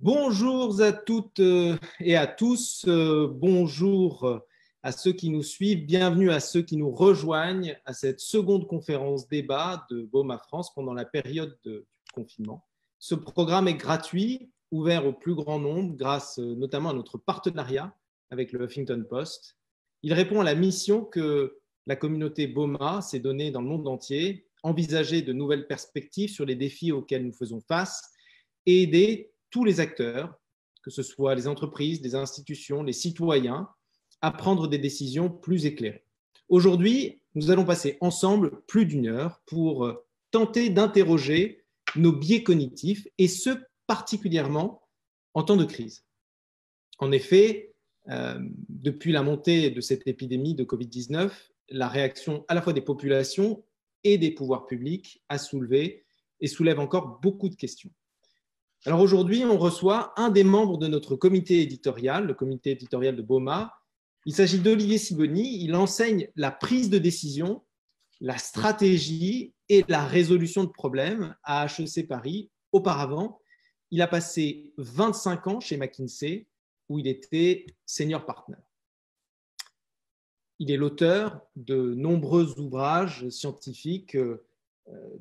Bonjour à toutes et à tous, bonjour à ceux qui nous suivent, bienvenue à ceux qui nous rejoignent à cette seconde conférence débat de BOMA France pendant la période de confinement. Ce programme est gratuit, ouvert au plus grand nombre grâce notamment à notre partenariat avec le Huffington Post. Il répond à la mission que la communauté BOMA s'est donnée dans le monde entier, envisager de nouvelles perspectives sur les défis auxquels nous faisons face et aider tous les acteurs, que ce soit les entreprises, les institutions, les citoyens, à prendre des décisions plus éclairées. Aujourd'hui, nous allons passer ensemble plus d'une heure pour tenter d'interroger nos biais cognitifs, et ce, particulièrement en temps de crise. En effet, depuis la montée de cette épidémie de Covid-19, la réaction à la fois des populations et des pouvoirs publics a soulevé et soulève encore beaucoup de questions. Alors aujourd'hui, on reçoit un des membres de notre comité éditorial, le comité éditorial de BOMA. Il s'agit d'Olivier Sibony. Il enseigne la prise de décision, la stratégie et la résolution de problèmes à HEC Paris. Auparavant, il a passé 25 ans chez McKinsey, où il était senior partner. Il est l'auteur de nombreux ouvrages scientifiques,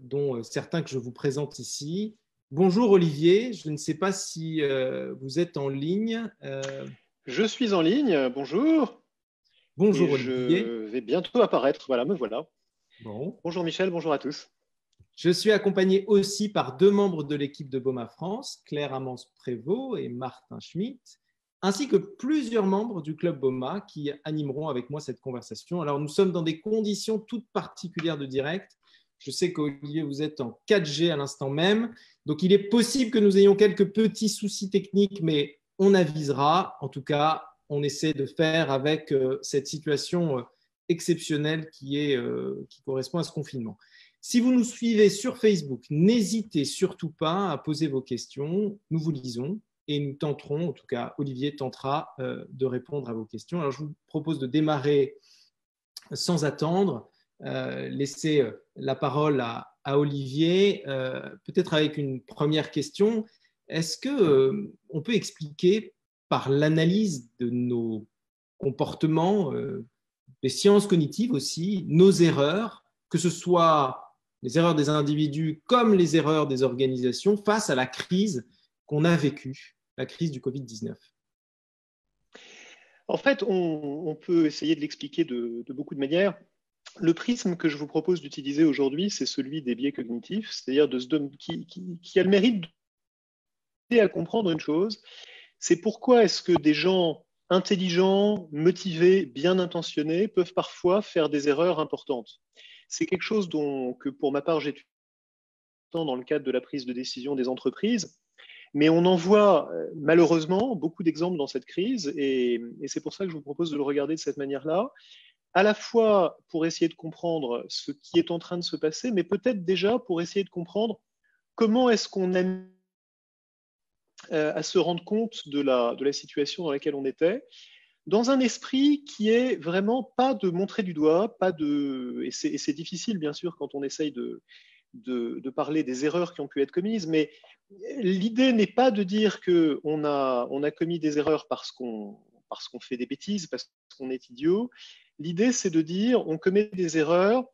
dont certains que je vous présente ici. Bonjour Olivier, je ne sais pas si vous êtes en ligne. Je suis en ligne, bonjour. Bonjour Olivier. Je vais bientôt apparaître, voilà, me voilà. Bon. Bonjour Michel, bonjour à tous. Je suis accompagné aussi par deux membres de l'équipe de BOMA France, Claire Amance-Prévost et Martin Schmitt, ainsi que plusieurs membres du club BOMA qui animeront avec moi cette conversation. Alors nous sommes dans des conditions toutes particulières de direct. Je sais qu'Olivier, vous êtes en 4G à l'instant même. Donc, il est possible que nous ayons quelques petits soucis techniques, mais on avisera. En tout cas, on essaie de faire avec cette situation exceptionnelle qui correspond à ce confinement. Si vous nous suivez sur Facebook, n'hésitez surtout pas à poser vos questions. Nous vous lisons et nous tenterons, en tout cas, Olivier tentera de répondre à vos questions. Alors, je vous propose de démarrer sans attendre. Laisser la parole à Olivier, peut-être avec une première question. Est-ce qu'on peut expliquer par l'analyse de nos comportements, des sciences cognitives aussi, nos erreurs, que ce soit les erreurs des individus comme les erreurs des organisations face à la crise qu'on a vécue, la crise du Covid-19 ? En fait, on peut essayer de l'expliquer de beaucoup de manières. Le prisme que je vous propose d'utiliser aujourd'hui, c'est celui des biais cognitifs, c'est-à-dire qui a le mérite d'aider à comprendre une chose, c'est pourquoi est-ce que des gens intelligents, motivés, bien intentionnés peuvent parfois faire des erreurs importantes. C'est quelque chose que pour ma part j'étudie dans le cadre de la prise de décision des entreprises, mais on en voit malheureusement beaucoup d'exemples dans cette crise, et c'est pour ça que je vous propose de le regarder de cette manière-là, à la fois pour essayer de comprendre ce qui est en train de se passer, mais peut-être déjà pour essayer de comprendre comment est-ce qu'on a à se rendre compte de la situation dans laquelle on était, dans un esprit qui est vraiment pas de montrer du doigt, et c'est difficile bien sûr quand on essaye de parler des erreurs qui ont pu être commises, mais l'idée n'est pas de dire qu'on a commis des erreurs parce qu'on fait des bêtises, parce qu'on est idiot. L'idée, c'est de dire on commet des erreurs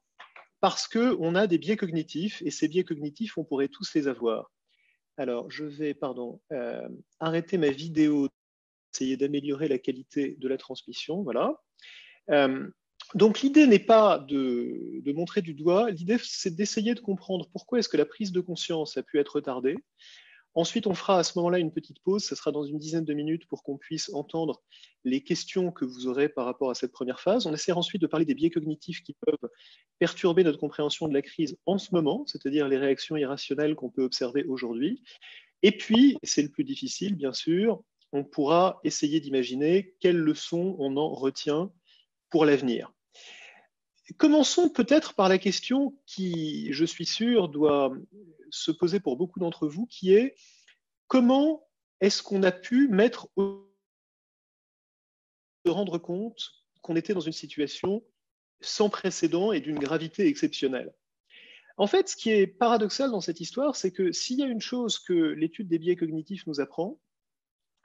parce qu'on a des biais cognitifs, et ces biais cognitifs, on pourrait tous les avoir. Alors, je vais arrêter ma vidéo, essayer d'améliorer la qualité de la transmission. Voilà. Donc, l'idée n'est pas de montrer du doigt, l'idée, c'est d'essayer de comprendre pourquoi est-ce que la prise de conscience a pu être retardée. Ensuite, on fera à ce moment-là une petite pause, ce sera dans une dizaine de minutes pour qu'on puisse entendre les questions que vous aurez par rapport à cette première phase. On essaiera ensuite de parler des biais cognitifs qui peuvent perturber notre compréhension de la crise en ce moment, c'est-à-dire les réactions irrationnelles qu'on peut observer aujourd'hui. Et puis, c'est le plus difficile, bien sûr, on pourra essayer d'imaginer quelles leçons on en retient pour l'avenir. Commençons peut-être par la question qui, je suis sûr, doit se poser pour beaucoup d'entre vous, qui est comment est-ce qu'on a pu se rendre compte qu'on était dans une situation sans précédent et d'une gravité exceptionnelle. En fait, ce qui est paradoxal dans cette histoire, c'est que s'il y a une chose que l'étude des biais cognitifs nous apprend,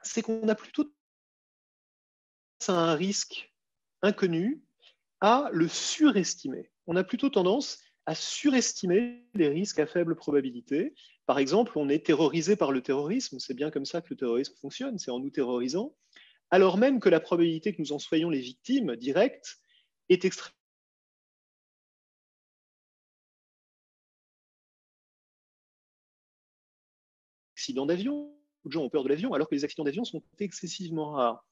c'est qu'on a plutôt un risque inconnu à le surestimer. On a plutôt tendance à surestimer les risques à faible probabilité. Par exemple, on est terrorisé par le terrorisme, c'est bien comme ça que le terrorisme fonctionne, c'est en nous terrorisant, alors même que la probabilité que nous en soyons les victimes directes est extrêmement. Accidents d'avion, beaucoup de gens ont peur de l'avion, alors que les accidents d'avion sont excessivement rares.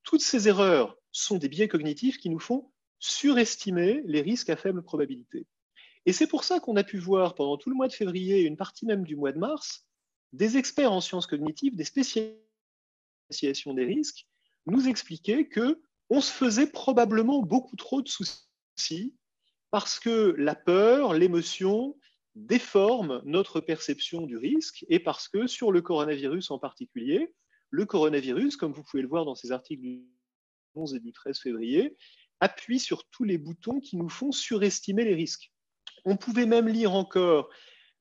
Toutes ces erreurs sont des biais cognitifs qui nous font surestimer les risques à faible probabilité. Et c'est pour ça qu'on a pu voir pendant tout le mois de février et une partie même du mois de mars, des experts en sciences cognitives, des spécialistes des risques, nous expliquer qu'on se faisait probablement beaucoup trop de soucis parce que la peur, l'émotion déforment notre perception du risque et parce que sur le coronavirus en particulier, le coronavirus, comme vous pouvez le voir dans ces articles du 11 et du 13 février, appuie sur tous les boutons qui nous font surestimer les risques. On pouvait même lire encore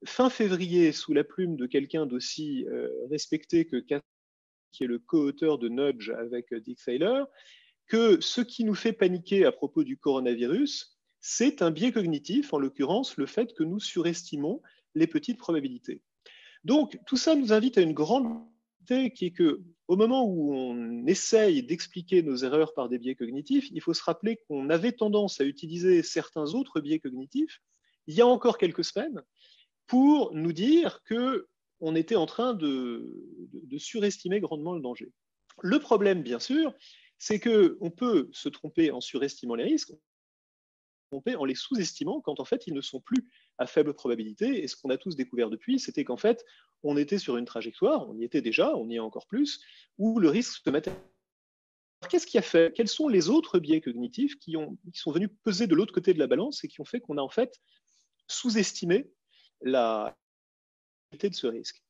fin février sous la plume de quelqu'un d'aussi respecté que Kat, qui est le co-auteur de Nudge avec Dick Thaler, que ce qui nous fait paniquer à propos du coronavirus, c'est un biais cognitif, en l'occurrence le fait que nous surestimons les petites probabilités. Donc tout ça nous invite à une grande idée qui est que au moment où on essaye d'expliquer nos erreurs par des biais cognitifs, il faut se rappeler qu'on avait tendance à utiliser certains autres biais cognitifs il y a encore quelques semaines pour nous dire qu'on était en train de surestimer grandement le danger. Le problème, bien sûr, c'est qu'on peut se tromper en surestimant les risques, tromper en les sous-estimant quand en fait ils ne sont plus à faible probabilité. Et ce qu'on a tous découvert depuis, c'était qu'en fait, on était sur une trajectoire, on y était déjà, on y est encore plus, où le risque se matérialise. Qu'est-ce qui a fait? Quels sont les autres biais cognitifs qui sont venus peser de l'autre côté de la balance et qui ont fait qu'on a en fait sous-estimé la réalité de ce risque?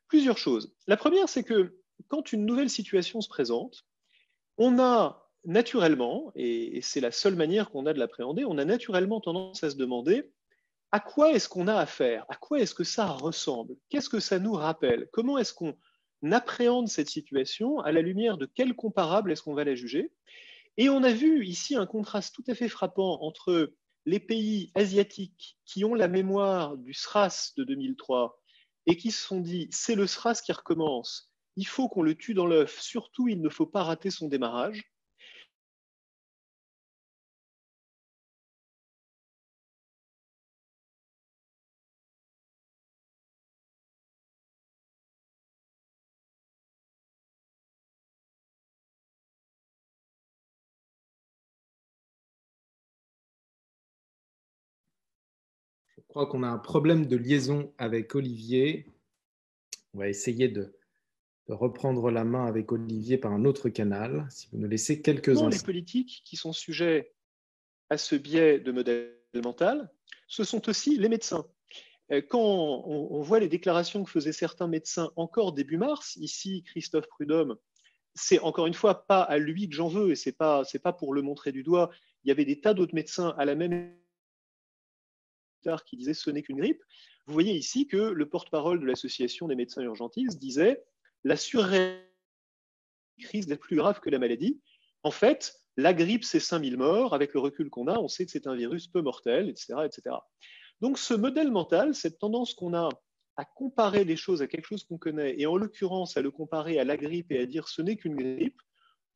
Plusieurs choses. La première, c'est que quand une nouvelle situation se présente, on a naturellement, et c'est la seule manière qu'on a de l'appréhender, on a naturellement tendance à se demander à quoi est-ce qu'on a affaire? À quoi est-ce que ça ressemble? Qu'est-ce que ça nous rappelle? Comment est-ce qu'on appréhende cette situation? À la lumière de quel comparable est-ce qu'on va la juger? Et on a vu ici un contraste tout à fait frappant entre les pays asiatiques qui ont la mémoire du SRAS de 2003 et qui se sont dit c'est le SRAS qui recommence, il faut qu'on le tue dans l'œuf, surtout il ne faut pas rater son démarrage. Je crois qu'on a un problème de liaison avec Olivier. On va essayer de reprendre la main avec Olivier par un autre canal, si vous nous laissez quelques Les instants. politiques qui sont sujets à ce biais de modèle mental, ce sont aussi les médecins. Quand on voit les déclarations que faisaient certains médecins encore début mars, ici Christophe Prudhomme, c'est encore une fois pas à lui que j'en veux et c'est pas pour le montrer du doigt. Il y avait des tas d'autres médecins à la même époque qui disaient ce n'est qu'une grippe. Vous voyez ici que le porte-parole de l'association des médecins urgentistes disait la surréalité crise est plus grave que la maladie. En fait, la grippe, c'est 5000 morts. Avec le recul qu'on a, on sait que c'est un virus peu mortel, etc., etc. Donc, ce modèle mental, cette tendance qu'on a à comparer les choses à quelque chose qu'on connaît, et en l'occurrence à le comparer à la grippe et à dire ce n'est qu'une grippe,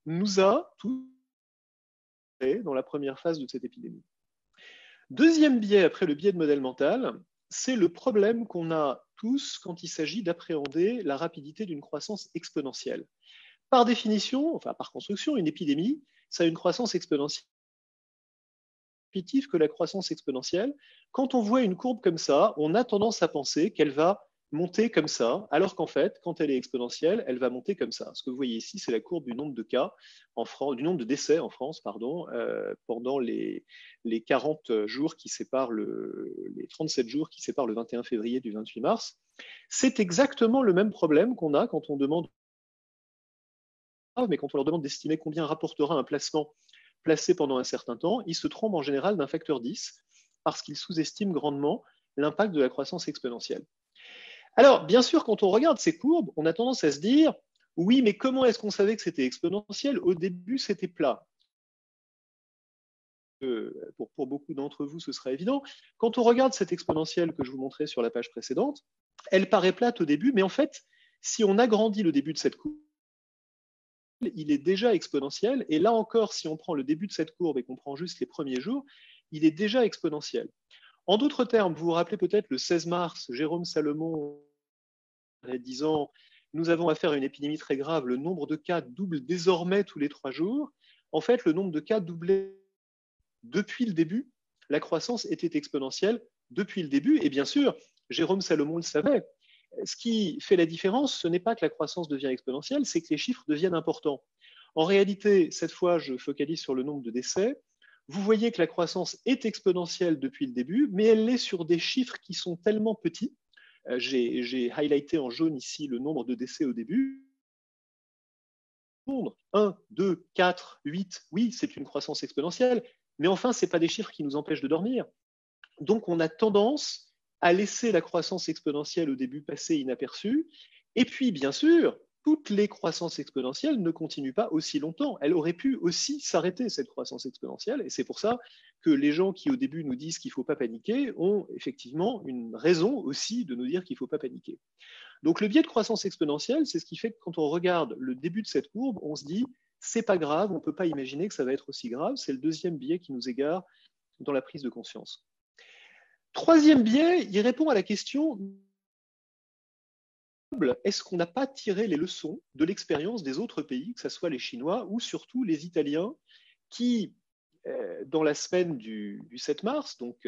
nous a tous dans la première phase de cette épidémie. Deuxième biais, après le biais de modèle mental, c'est le problème qu'on a tous quand il s'agit d'appréhender la rapidité d'une croissance exponentielle. Par définition, enfin par construction, une épidémie, ça a une croissance exponentielle que la croissance exponentielle. Quand on voit une courbe comme ça, on a tendance à penser qu'elle va monter comme ça, alors qu'en fait, quand elle est exponentielle, elle va monter comme ça. Ce que vous voyez ici, c'est la courbe du nombre de cas en France, du nombre de décès en France, pardon, pendant les 40 jours qui séparent les 37 jours qui séparent le 21 février du 28 mars. C'est exactement le même problème qu'on a quand on demande mais quand on leur demande d'estimer combien rapportera un placement placé pendant un certain temps, ils se trompent en général d'un facteur 10 parce qu'ils sous-estiment grandement l'impact de la croissance exponentielle. Alors, bien sûr, quand on regarde ces courbes, on a tendance à se dire Oui, mais comment est-ce qu'on savait que c'était exponentiel? Au début, c'était plat. Pour beaucoup d'entre vous, ce sera évident. Quand on regarde cette exponentielle que je vous montrais sur la page précédente, elle paraît plate au début, mais en fait, si on agrandit le début de cette courbe, il est déjà exponentiel. Et là encore, si on prend le début de cette courbe et qu'on prend juste les premiers jours, il est déjà exponentiel. En d'autres termes, vous vous rappelez peut-être le 16 mars, Jérôme Salomon disant « Nous avons affaire à une épidémie très grave, le nombre de cas double désormais tous les 3 jours ». En fait, le nombre de cas doublait depuis le début. La croissance était exponentielle depuis le début. Et bien sûr, Jérôme Salomon le savait. Ce qui fait la différence, ce n'est pas que la croissance devient exponentielle, c'est que les chiffres deviennent importants. En réalité, cette fois, je focalise sur le nombre de décès. Vous voyez que la croissance est exponentielle depuis le début, mais elle l'est sur des chiffres qui sont tellement petits. J'ai highlighté en jaune ici le nombre de décès au début. 1, 2, 4, 8, oui, c'est une croissance exponentielle, mais enfin, ce n'est pas des chiffres qui nous empêchent de dormir. Donc, on a tendance à laisser la croissance exponentielle au début passer inaperçue. Et puis, bien sûr, toutes les croissances exponentielles ne continuent pas aussi longtemps. Elle aurait pu aussi s'arrêter, cette croissance exponentielle. Et c'est pour ça que les gens qui, au début, nous disent qu'il ne faut pas paniquer ont effectivement une raison aussi de nous dire qu'il ne faut pas paniquer. Donc, le biais de croissance exponentielle, c'est ce qui fait que quand on regarde le début de cette courbe, on se dit, c'est pas grave, on ne peut pas imaginer que ça va être aussi grave. C'est le deuxième biais qui nous égare dans la prise de conscience. Troisième biais, il répond à la question est-ce qu'on n'a pas tiré les leçons de l'expérience des autres pays, que ce soit les Chinois ou surtout les Italiens, qui, dans la semaine du 7 mars, donc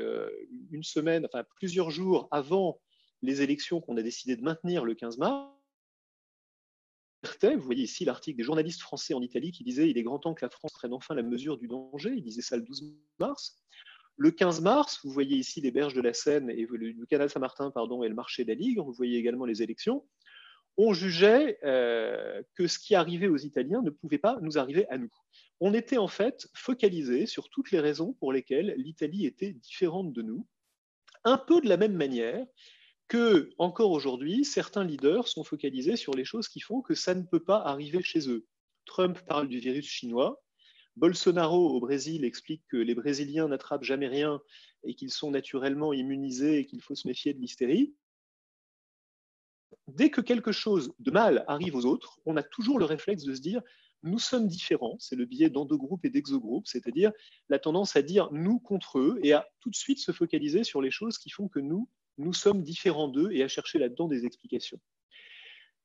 une semaine, enfin plusieurs jours avant les élections qu'on a décidé de maintenir le 15 mars, vous voyez ici l'article des journalistes français en Italie qui disait il est grand temps que la France prenne enfin la mesure du danger, il disait ça le 12 mars. Le 15 mars, vous voyez ici les berges de la Seine et le canal Saint-Martin, pardon, et le marché d'Aligre. Vous voyez également les élections. On jugeait que ce qui arrivait aux Italiens ne pouvait pas nous arriver à nous. On était en fait focalisé sur toutes les raisons pour lesquelles l'Italie était différente de nous, un peu de la même manière que, encore aujourd'hui, certains leaders sont focalisés sur les choses qui font que ça ne peut pas arriver chez eux. Trump parle du virus chinois. Bolsonaro au Brésil explique que les Brésiliens n'attrapent jamais rien et qu'ils sont naturellement immunisés et qu'il faut se méfier de l'hystérie. Dès que quelque chose de mal arrive aux autres, on a toujours le réflexe de se dire nous sommes différents, c'est le biais d'endogroupe et d'exogroupe, c'est-à-dire la tendance à dire nous contre eux et à tout de suite se focaliser sur les choses qui font que nous sommes différents d'eux et à chercher là-dedans des explications.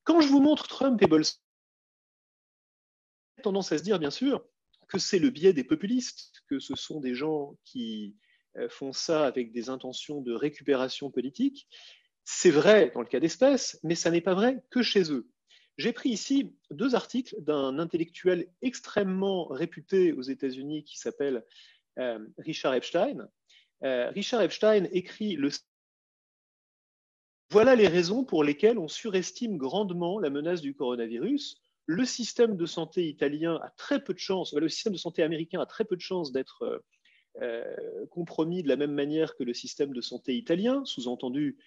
Quand je vous montre Trump et Bolsonaro, tendance à se dire bien sûr que c'est le biais des populistes, que ce sont des gens qui font ça avec des intentions de récupération politique. C'est vrai dans le cas d'espèces, mais ça n'est pas vrai que chez eux. J'ai pris ici 2 articles d'un intellectuel extrêmement réputé aux États-Unis qui s'appelle Richard Epstein. Richard Epstein écrit le Voilà les raisons pour lesquelles on surestime grandement la menace du coronavirus. Le système de santé italien a très peu de chances, le système de santé américain a très peu de chances d'être compromis de la même manière que le système de santé italien, sous-entendu.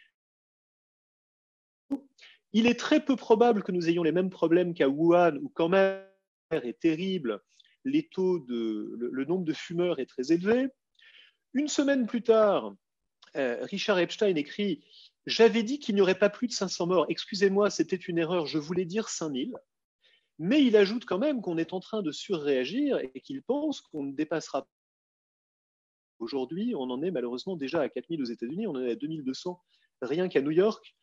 Il est très peu probable que nous ayons les mêmes problèmes qu'à Wuhan, où quand même est terrible, le nombre de fumeurs est très élevé. Une semaine plus tard, Richard Epstein écrit « J'avais dit qu'il n'y aurait pas plus de 500 morts. Excusez-moi, c'était une erreur, je voulais dire 5000. » Mais il ajoute quand même qu'on est en train de surréagir et qu'il pense qu'on ne dépassera pas. Aujourd'hui, on en est malheureusement déjà à 4000 aux États-Unis, on en est à 2200 rien qu'à New York.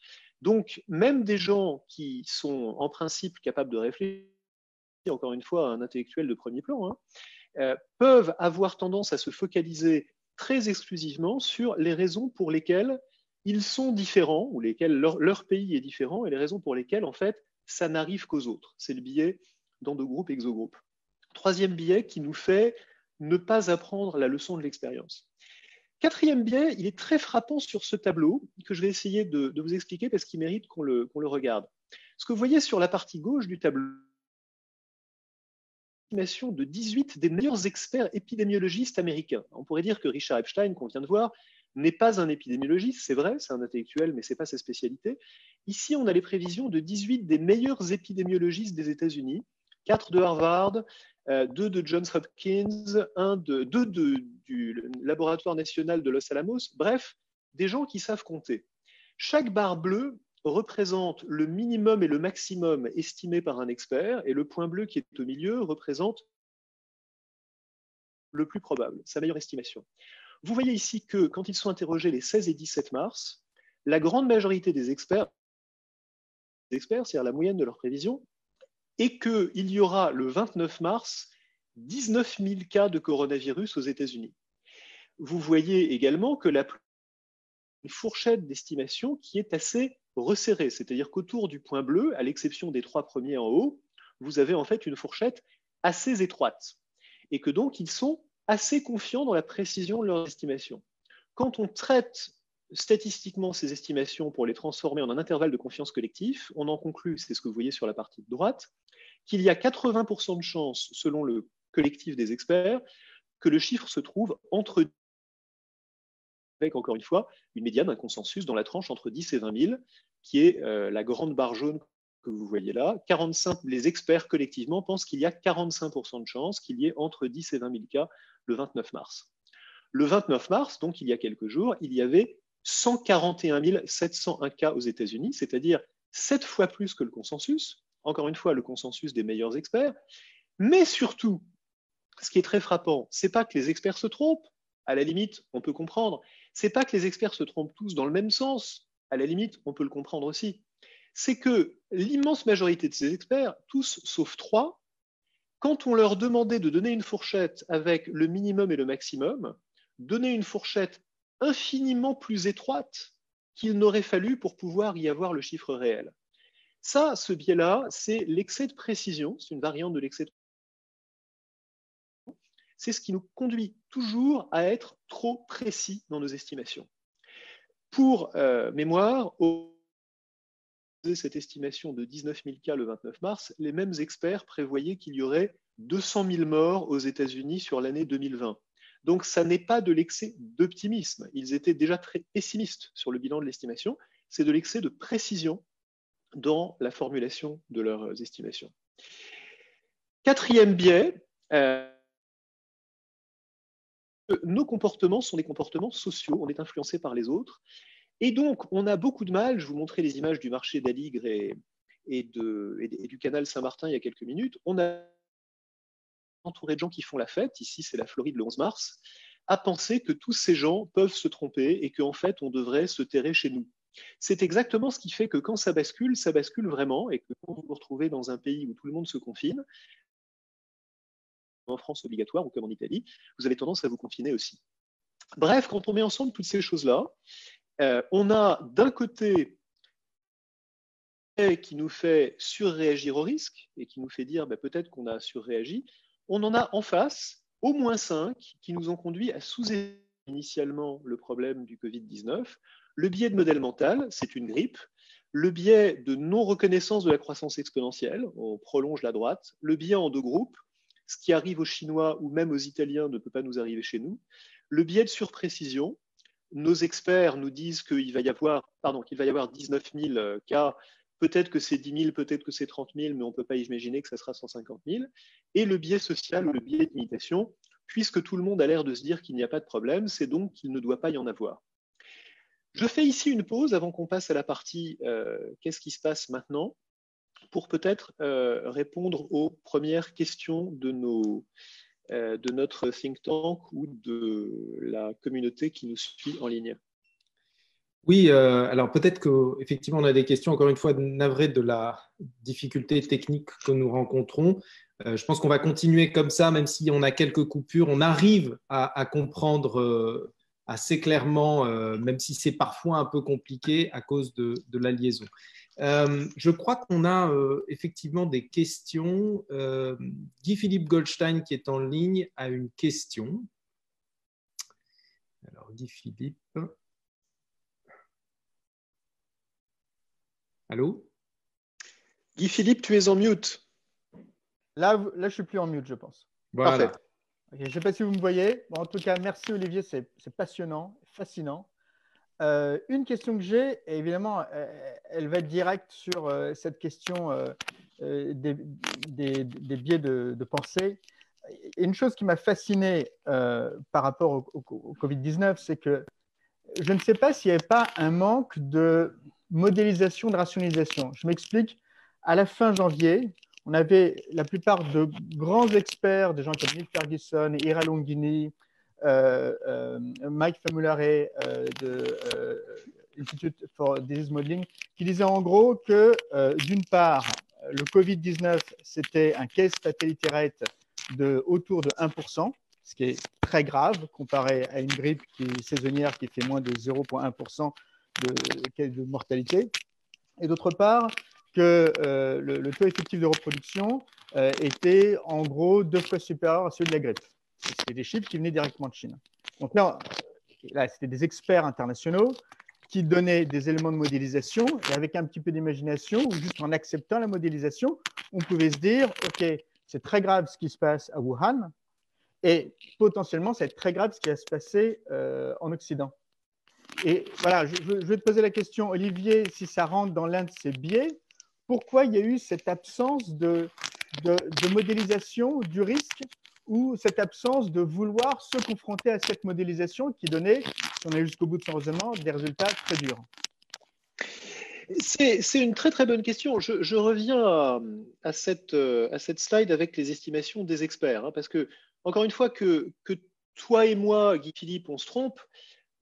Donc, même des gens qui sont en principe capables de réfléchir, encore une fois, à un intellectuel de premier plan, peuvent avoir tendance à se focaliser très exclusivement sur les raisons pour lesquelles ils sont différents, ou lesquelles leur pays est différent, et les raisons pour lesquelles, en fait, ça n'arrive qu'aux autres. C'est le biais d'endogroupe, exogroupe. Troisième biais qui nous fait ne pas apprendre la leçon de l'expérience. Quatrième biais, il est très frappant sur ce tableau que je vais essayer de vous expliquer parce qu'il mérite qu'on le regarde. Ce que vous voyez sur la partie gauche du tableau, de 18 des meilleurs experts épidémiologistes américains. On pourrait dire que Richard Epstein, qu'on vient de voir, n'est pas un épidémiologiste, c'est vrai, c'est un intellectuel, mais ce n'est pas sa spécialité. Ici, on a les prévisions de 18 des meilleurs épidémiologistes des États-Unis, 4 de Harvard, 2 de Johns Hopkins, 2 du Laboratoire national de Los Alamos, bref, des gens qui savent compter. Chaque barre bleue représente le minimum et le maximum estimé par un expert, et le point bleu qui est au milieu représente le plus probable, sa meilleure estimation. Vous voyez ici que quand ils sont interrogés les 16 et 17 mars, la grande majorité des experts, c'est-à-dire la moyenne de leurs prévisions, est qu'il y aura le 29 mars 19 000 cas de coronavirus aux États-Unis. Vous voyez également que une fourchette d'estimation qui est assez resserrée, c'est-à-dire qu'autour du point bleu, à l'exception des 3 premiers en haut, vous avez en fait une fourchette assez étroite et que donc ils sont assez confiants dans la précision de leurs estimations. Quand on traite statistiquement ces estimations pour les transformer en un intervalle de confiance collectif, on en conclut, c'est ce que vous voyez sur la partie de droite, qu'il y a 80% de chances, selon le collectif des experts, que le chiffre se trouve entre, avec encore une fois, une médiane, un consensus dans la tranche entre 10 et 20 000, qui est la grande barre jaune que vous voyez là. 45, les experts collectivement pensent qu'il y a 45% de chances qu'il y ait entre 10 et 20 000 cas le 29 mars. Le 29 mars, donc il y a quelques jours, il y avait 141 701 cas aux États-Unis, c'est-à-dire 7 fois plus que le consensus. Encore une fois, le consensus des meilleurs experts. Mais surtout, ce qui est très frappant, ce n'est pas que les experts se trompent. À la limite, on peut comprendre. Ce n'est pas que les experts se trompent tous dans le même sens. À la limite, on peut le comprendre aussi. C'est que l'immense majorité de ces experts, tous sauf 3, quand on leur demandait de donner une fourchette avec le minimum et le maximum, donnaient une fourchette infiniment plus étroite qu'il n'aurait fallu pour pouvoir y avoir le chiffre réel. Ça, ce biais-là, c'est l'excès de précision, c'est une variante de l'excès de précision. C'est ce qui nous conduit toujours à être trop précis dans nos estimations. Pour mémoire, cette estimation de 19 000 cas le 29 mars, les mêmes experts prévoyaient qu'il y aurait 200 000 morts aux États-Unis sur l'année 2020. Donc, ça n'est pas de l'excès d'optimisme. Ils étaient déjà très pessimistes sur le bilan de l'estimation. C'est de l'excès de précision dans la formulation de leurs estimations. Quatrième biais, nos comportements sont des comportements sociaux. On est influencé par les autres. Et donc, on a beaucoup de mal, je vous montrais les images du marché d'Aligre et du canal Saint-Martin il y a quelques minutes, on a entouré de gens qui font la fête, ici c'est la Floride le 11 mars, à penser que tous ces gens peuvent se tromper et qu'en fait on devrait se terrer chez nous. C'est exactement ce qui fait que quand ça bascule vraiment, et que quand vous vous retrouvez dans un pays où tout le monde se confine, en France obligatoire ou comme en Italie, vous avez tendance à vous confiner aussi. Bref, quand on met ensemble toutes ces choses-là, on a d'un côté qui nous fait surréagir au risque et qui nous fait dire peut-être qu'on a surréagi, on en a en face au moins 5 qui nous ont conduit à sous-estimer initialement le problème du Covid-19. Le biais de modèle mental, c'est une grippe. Le biais de non-reconnaissance de la croissance exponentielle, on prolonge la droite. Le biais en 2 groupes, ce qui arrive aux Chinois ou même aux Italiens ne peut pas nous arriver chez nous. Le biais de surprécision, nos experts nous disent qu'il va y avoir 19 000 cas, peut-être que c'est 10 000, peut-être que c'est 30 000, mais on ne peut pas imaginer que ça sera 150 000. Et le biais social, le biais d'imitation, puisque tout le monde a l'air de se dire qu'il n'y a pas de problème, c'est donc qu'il ne doit pas y en avoir. Je fais ici une pause avant qu'on passe à la partie qu'est-ce qui se passe maintenant, pour peut-être répondre aux premières questions de notre think tank ou de la communauté qui nous suit en ligne. Oui, alors peut-être qu'effectivement, on a des questions, encore une fois, navrées de la difficulté technique que nous rencontrons. Je pense qu'on va continuer comme ça, même si on a quelques coupures. On arrive à comprendre assez clairement, même si c'est parfois un peu compliqué à cause de la liaison. Je crois qu'on a effectivement des questions. Guy-Philippe Goldstein, qui est en ligne, a une question. Alors, Guy-Philippe. Allô? Guy-Philippe, tu es en mute. Là, je ne suis plus en mute, je pense. Voilà. Parfait. Okay, je ne sais pas si vous me voyez. Bon, en tout cas, merci Olivier, c'est passionnant, fascinant. Une question que j'ai, et évidemment, elle va être directe sur cette question des biais de pensée. Et une chose qui m'a fasciné par rapport au Covid-19, c'est que je ne sais pas s'il n'y avait pas un manque de modélisation, de rationalisation. Je m'explique. À la fin janvier, on avait la plupart de grands experts, des gens comme Neil Ferguson, Ira Longini, Mike Famulare de Institute for Disease Modeling, qui disaient en gros que, d'une part, le Covid-19, c'était un case fatality rate de autour de 1%, ce qui est très grave comparé à une grippe qui est saisonnière qui fait moins de 0,1% de mortalité. Et d'autre part, que le taux effectif de reproduction était en gros 2 fois supérieur à celui de la grippe. C'était des chiffres qui venaient directement de Chine. Donc là c'était des experts internationaux qui donnaient des éléments de modélisation et avec un petit peu d'imagination ou juste en acceptant la modélisation, on pouvait se dire, OK, c'est très grave ce qui se passe à Wuhan et potentiellement, ça va être très grave ce qui va se passer en Occident. Et voilà, je vais te poser la question, Olivier, si ça rentre dans l'un de ces biais, pourquoi il y a eu cette absence de modélisation du risque ou cette absence de vouloir se confronter à cette modélisation qui donnait, si on est jusqu'au bout de son raisonnement, des résultats très durs? C'est une très très bonne question. Je reviens à cette slide avec les estimations des experts, hein, parce que, encore une fois, que toi et moi, Guy-Philippe, on se trompe,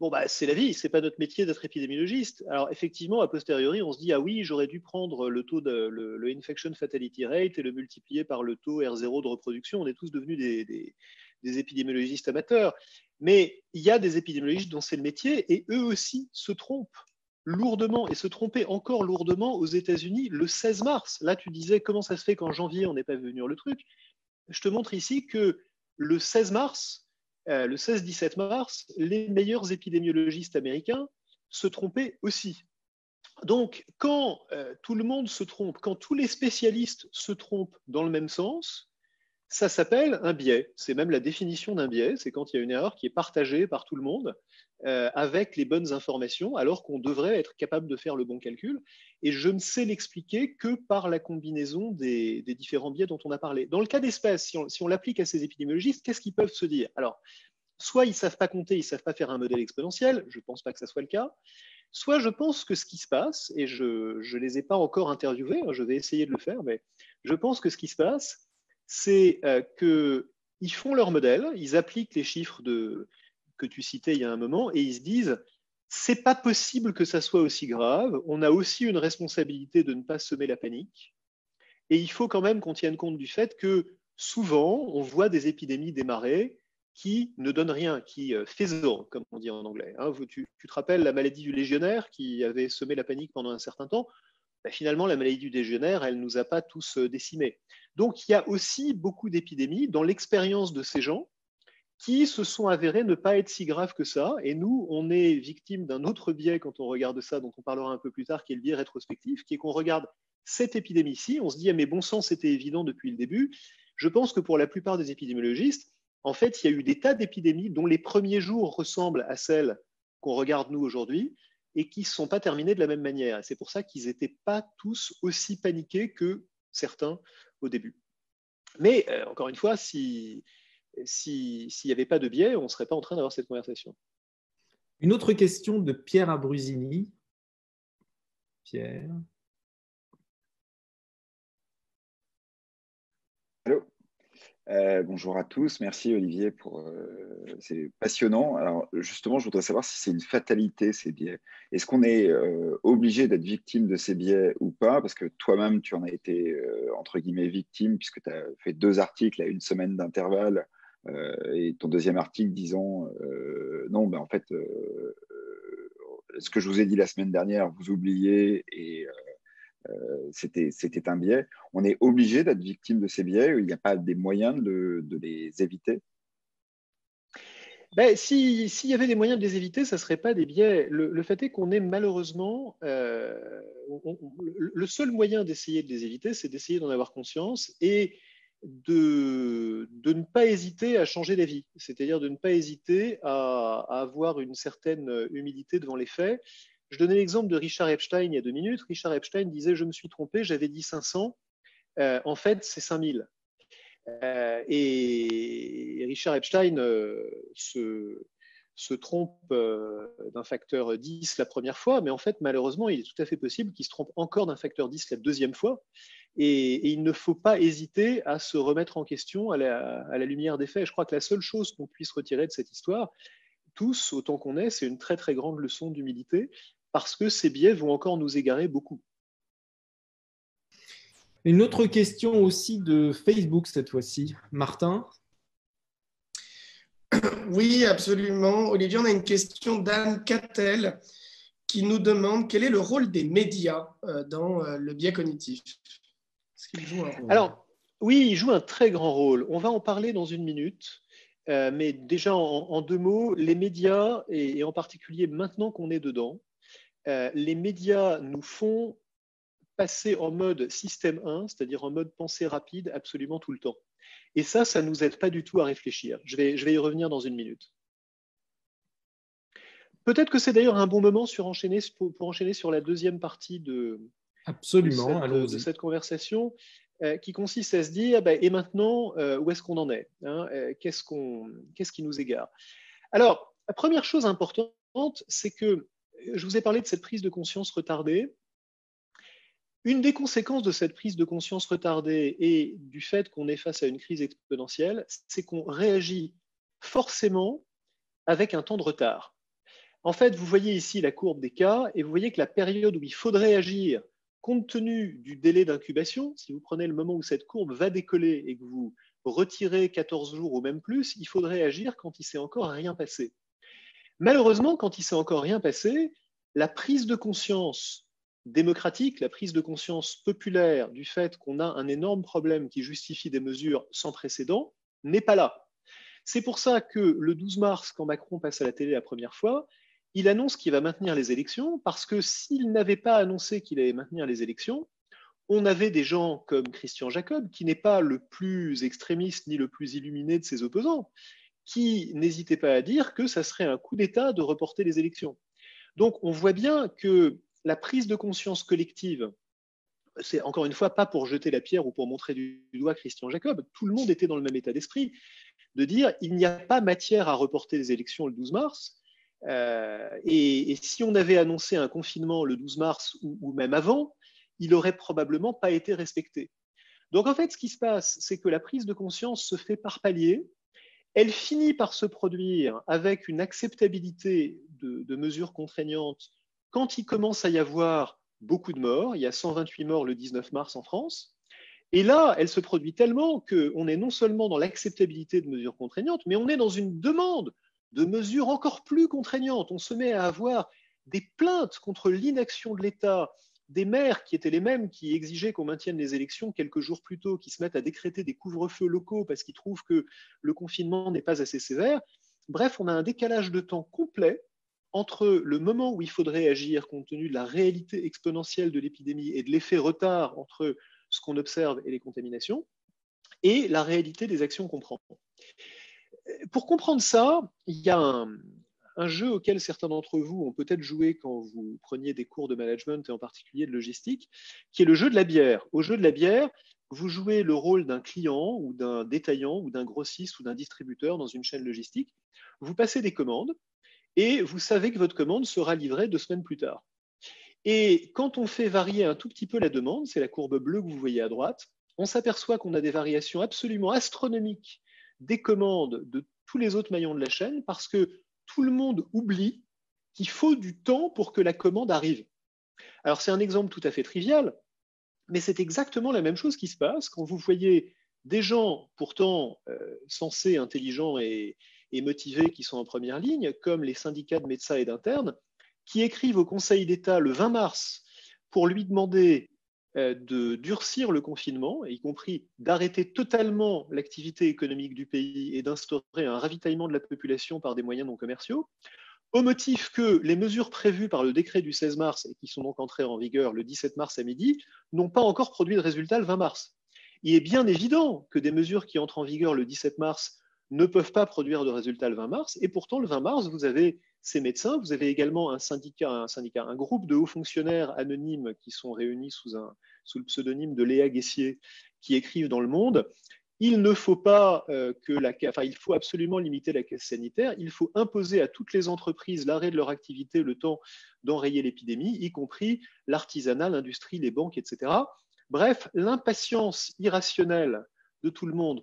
bon, bah, c'est la vie, c'est pas notre métier d'être épidémiologiste. Alors, effectivement, a posteriori, on se dit, ah oui, j'aurais dû prendre le taux le infection fatality rate et le multiplier par le taux R0 de reproduction. On est tous devenus des épidémiologistes amateurs. Mais il y a des épidémiologistes dont c'est le métier et eux aussi se trompent lourdement et se trompaient encore lourdement aux États-Unis le 16 mars. Là, tu disais, comment ça se fait qu'en janvier, on n'est pas vu venir le truc? Je te montre ici que le 16 mars, le 16-17 mars, les meilleurs épidémiologistes américains se trompaient aussi. Donc, quand tout le monde se trompe, quand tous les spécialistes se trompent dans le même sens, ça s'appelle un biais. C'est même la définition d'un biais. C'est quand il y a une erreur qui est partagée par tout le monde avec les bonnes informations, alors qu'on devrait être capable de faire le bon calcul. Et je ne sais l'expliquer que par la combinaison des différents biais dont on a parlé. Dans le cas d'espèce, si on l'applique à ces épidémiologistes, qu'est-ce qu'ils peuvent se dire? Alors, soit ils ne savent pas compter, ils ne savent pas faire un modèle exponentiel, je ne pense pas que ça soit le cas, soit je pense que ce qui se passe, et je ne les ai pas encore interviewés, je vais essayer de le faire, mais je pense que ce qui se passe, c'est qu'ils font leur modèle, ils appliquent les chiffres que tu citais il y a un moment, et ils se disent, c'est pas possible que ça soit aussi grave, on a aussi une responsabilité de ne pas semer la panique, et il faut quand même qu'on tienne compte du fait que souvent, on voit des épidémies démarrer qui ne donnent rien, qui fizzle, comme on dit en anglais. Hein, tu te rappelles la maladie du légionnaire qui avait semé la panique pendant un certain temps? Ben, finalement, la maladie du légionnaire, elle ne nous a pas tous décimés. Donc, il y a aussi beaucoup d'épidémies dans l'expérience de ces gens qui se sont avérées ne pas être si graves que ça. Et nous, on est victime d'un autre biais quand on regarde ça, dont on parlera un peu plus tard, qui est le biais rétrospectif, qui est qu'on regarde cette épidémie-ci, on se dit, ah, mais bon sang, c'était évident depuis le début. Je pense que pour la plupart des épidémiologistes, en fait, il y a eu des tas d'épidémies dont les premiers jours ressemblent à celles qu'on regarde nous aujourd'hui et qui ne sont pas terminées de la même manière. Et c'est pour ça qu'ils n'étaient pas tous aussi paniqués que certains au début. Mais encore une fois, s'il n'y avait pas de biais, on ne serait pas en train d'avoir cette conversation. Une autre question de Pierre Abrusini. Pierre. Allô. Bonjour à tous, merci Olivier c'est passionnant. Alors justement, je voudrais savoir si c'est une fatalité ces biais. Est-ce qu'on est obligé d'être victime de ces biais ou pas? Parce que toi-même, tu en as été entre guillemets victime puisque tu as fait 2 articles à 1 semaine d'intervalle et ton deuxième article disant non, ben en fait, ce que je vous ai dit la semaine dernière, vous oubliez et c'était un biais. On est obligé d'être victime de ces biais. Il n'y a pas des moyens de les éviter. Ben, s'il y avait des moyens de les éviter, ça ne serait pas des biais. Le fait est qu'on est malheureusement, le seul moyen d'essayer de les éviter, c'est d'essayer d'en avoir conscience. Et de ne pas hésiter à changer d'avis, c'est-à-dire de ne pas hésiter à avoir une certaine humilité devant les faits. Je donnais l'exemple de Richard Epstein il y a 2 minutes. Richard Epstein disait « Je me suis trompé, j'avais dit 500, en fait c'est 5000 ». Et Richard Epstein se trompe d'un facteur 10 la première fois, mais en fait, malheureusement, il est tout à fait possible qu'il se trompe encore d'un facteur 10 la deuxième fois. Et il ne faut pas hésiter à se remettre en question à la lumière des faits. Je crois que la seule chose qu'on puisse retirer de cette histoire, tous, autant qu'on est, c'est une très très grande leçon d'humilité, parce que ces biais vont encore nous égarer beaucoup. Une autre question aussi de Facebook cette fois-ci. Martin? Oui, absolument. Olivier, on a une question d'Anne Cattel qui nous demande quel est le rôle des médias dans le biais cognitif. Est-ce qu'ils jouent un rôle? Alors, oui, ils jouent un très grand rôle. On va en parler dans 1 minute. Mais déjà, en 2 mots, les médias, et en particulier maintenant qu'on est dedans, les médias nous font passer en mode système 1, c'est-à-dire en mode pensée rapide absolument tout le temps. Et ça ne nous aide pas du tout à réfléchir. Je vais y revenir dans 1 minute. Peut-être que c'est d'ailleurs un bon moment pour enchaîner sur la deuxième partie de cette conversation, qui consiste à se dire, et maintenant, où est-ce qu'on en est, hein, qu'est-ce qui nous égare? Alors, la première chose importante, c'est que je vous ai parlé de cette prise de conscience retardée. Une des conséquences de cette prise de conscience retardée et du fait qu'on est face à une crise exponentielle, c'est qu'on réagit forcément avec un temps de retard. En fait, vous voyez ici la courbe des cas et vous voyez que la période où il faudrait agir, compte tenu du délai d'incubation, si vous prenez le moment où cette courbe va décoller et que vous retirez 14 jours ou même plus, il faudrait agir quand il ne s'est encore rien passé. Malheureusement, quand il ne s'est encore rien passé, la prise de conscience démocratique, la prise de conscience populaire du fait qu'on a un énorme problème qui justifie des mesures sans précédent n'est pas là. C'est pour ça que le 12 mars, quand Macron passe à la télé la première fois, il annonce qu'il va maintenir les élections, parce que s'il n'avait pas annoncé qu'il allait maintenir les élections, on avait des gens comme Christian Jacob, qui n'est pas le plus extrémiste ni le plus illuminé de ses opposants, qui n'hésitait pas à dire que ça serait un coup d'État de reporter les élections. Donc on voit bien que la prise de conscience collective, c'est encore une fois pas pour jeter la pierre ou pour montrer du doigt Christian Jacob, tout le monde était dans le même état d'esprit, de dire il n'y a pas matière à reporter les élections le 12 mars, et si on avait annoncé un confinement le 12 mars ou même avant, il n'aurait probablement pas été respecté. Donc en fait, ce qui se passe, c'est que la prise de conscience se fait par paliers, elle finit par se produire avec une acceptabilité de mesures contraignantes quand il commence à y avoir beaucoup de morts. Il y a 128 morts le 19 mars en France. Et là, elle se produit tellement qu'on est non seulement dans l'acceptabilité de mesures contraignantes, mais on est dans une demande de mesures encore plus contraignantes. On se met à avoir des plaintes contre l'inaction de l'État, des maires qui étaient les mêmes qui exigeaient qu'on maintienne les élections quelques jours plus tôt, qui se mettent à décréter des couvre-feux locaux parce qu'ils trouvent que le confinement n'est pas assez sévère. Bref, on a un décalage de temps complet entre le moment où il faudrait agir compte tenu de la réalité exponentielle de l'épidémie et de l'effet retard entre ce qu'on observe et les contaminations, et la réalité des actions qu'on prend. Pour comprendre ça, il y a un jeu auquel certains d'entre vous ont peut-être joué quand vous preniez des cours de management et en particulier de logistique, qui est le jeu de la bière. Au jeu de la bière, vous jouez le rôle d'un client ou d'un détaillant ou d'un grossiste ou d'un distributeur dans une chaîne logistique. Vous passez des commandes et vous savez que votre commande sera livrée 2 semaines plus tard. Et quand on fait varier un tout petit peu la demande, c'est la courbe bleue que vous voyez à droite, on s'aperçoit qu'on a des variations absolument astronomiques des commandes de tous les autres maillons de la chaîne parce que tout le monde oublie qu'il faut du temps pour que la commande arrive. Alors c'est un exemple tout à fait trivial, mais c'est exactement la même chose qui se passe quand vous voyez des gens pourtant censés, intelligents et motivés qui sont en première ligne, comme les syndicats de médecins et d'internes, qui écrivent au Conseil d'État le 20 mars pour lui demander de durcir le confinement, y compris d'arrêter totalement l'activité économique du pays et d'instaurer un ravitaillement de la population par des moyens non commerciaux, au motif que les mesures prévues par le décret du 16 mars et qui sont donc entrées en vigueur le 17 mars à midi n'ont pas encore produit de résultat le 20 mars. Il est bien évident que des mesures qui entrent en vigueur le 17 mars ne peuvent pas produire de résultats le 20 mars, et pourtant le 20 mars, vous avez ces médecins, vous avez également un groupe de hauts fonctionnaires anonymes qui sont réunis sous le pseudonyme de Léa Guessier, qui écrivent dans Le Monde. Il ne faut pas il faut absolument limiter la crise sanitaire. Il faut imposer à toutes les entreprises l'arrêt de leur activité le temps d'enrayer l'épidémie, y compris l'artisanat, l'industrie, les banques, etc. Bref, l'impatience irrationnelle de tout le monde,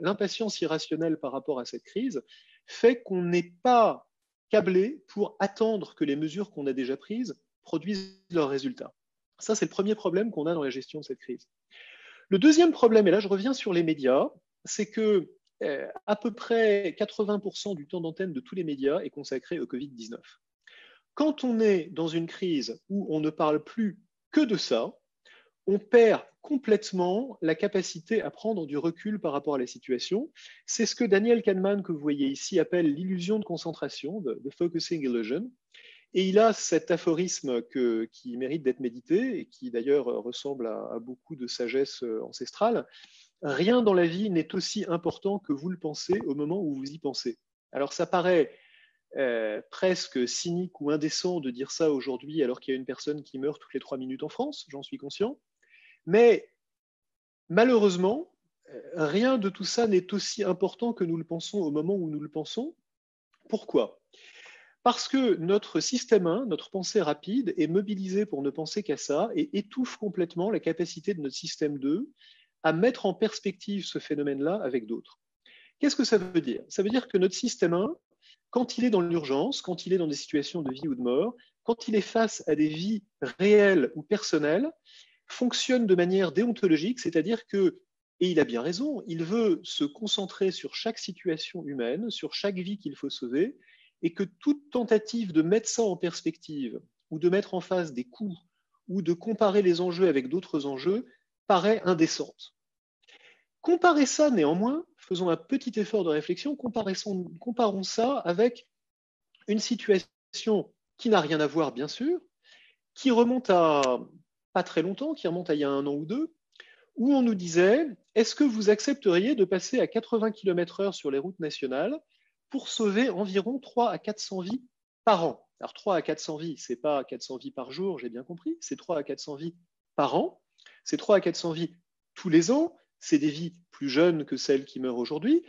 l'impatience irrationnelle par rapport à cette crise fait qu'on n'est pas câblé pour attendre que les mesures qu'on a déjà prises produisent leurs résultats. Ça, c'est le premier problème qu'on a dans la gestion de cette crise. Le deuxième problème, et là je reviens sur les médias, c'est que à peu près 80% du temps d'antenne de tous les médias est consacré au Covid-19. Quand on est dans une crise où on ne parle plus que de ça, on perd complètement la capacité à prendre du recul par rapport à la situation. C'est ce que Daniel Kahneman, que vous voyez ici, appelle l'illusion de concentration, the focusing illusion. Et il a cet aphorisme qui mérite d'être médité et qui d'ailleurs ressemble à beaucoup de sagesse ancestrale. Rien dans la vie n'est aussi important que vous le pensez au moment où vous y pensez. Alors ça paraît presque cynique ou indécent de dire ça aujourd'hui alors qu'il y a une personne qui meurt toutes les 3 minutes en France, j'en suis conscient. Mais malheureusement, rien de tout ça n'est aussi important que nous le pensons au moment où nous le pensons. Pourquoi ? Parce que notre système 1, notre pensée rapide, est mobilisé pour ne penser qu'à ça et étouffe complètement la capacité de notre système 2 à mettre en perspective ce phénomène-là avec d'autres. Qu'est-ce que ça veut dire ? Ça veut dire que notre système 1, quand il est dans l'urgence, quand il est dans des situations de vie ou de mort, quand il est face à des vies réelles ou personnelles, fonctionne de manière déontologique, c'est-à-dire que, et il a bien raison, il veut se concentrer sur chaque situation humaine, sur chaque vie qu'il faut sauver, et que toute tentative de mettre ça en perspective, ou de mettre en face des coûts, ou de comparer les enjeux avec d'autres enjeux, paraît indécente. Comparez ça néanmoins, faisons un petit effort de réflexion, comparons ça avec une situation qui n'a rien à voir, bien sûr, qui remonte à pas très longtemps, qui remonte à il y a 1 an ou 2, où on nous disait, est-ce que vous accepteriez de passer à 80 km/h sur les routes nationales pour sauver environ 3 à 400 vies par an? Alors 3 à 400 vies, ce n'est pas 400 vies par jour, j'ai bien compris, c'est 3 à 400 vies par an, c'est 3 à 400 vies tous les ans, c'est des vies plus jeunes que celles qui meurent aujourd'hui,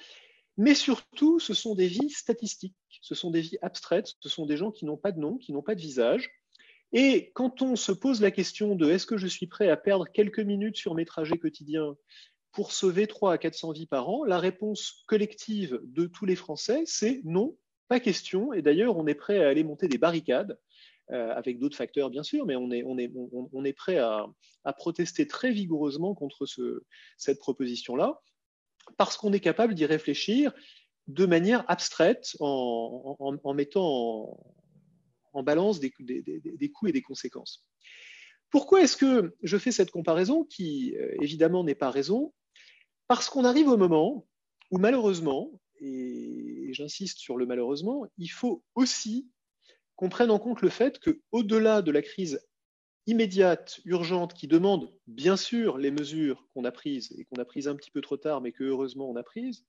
mais surtout, ce sont des vies statistiques, ce sont des vies abstraites, ce sont des gens qui n'ont pas de nom, qui n'ont pas de visage. Et quand on se pose la question de est-ce que je suis prêt à perdre quelques minutes sur mes trajets quotidiens pour sauver 3 à 400 vies par an, la réponse collective de tous les Français, c'est non, pas question. Et d'ailleurs, on est prêt à aller monter des barricades, avec d'autres facteurs bien sûr, mais on est prêt à protester très vigoureusement contre cette proposition-là, parce qu'on est capable d'y réfléchir de manière abstraite en mettant en balance des coûts et des conséquences. Pourquoi est-ce que je fais cette comparaison qui, évidemment, n'est pas raison? Parce qu'on arrive au moment où, malheureusement, et j'insiste sur le malheureusement, il faut aussi qu'on prenne en compte le fait qu'au-delà de la crise immédiate, urgente, qui demande bien sûr les mesures qu'on a prises et qu'on a prises un petit peu trop tard, mais que heureusement on a prises,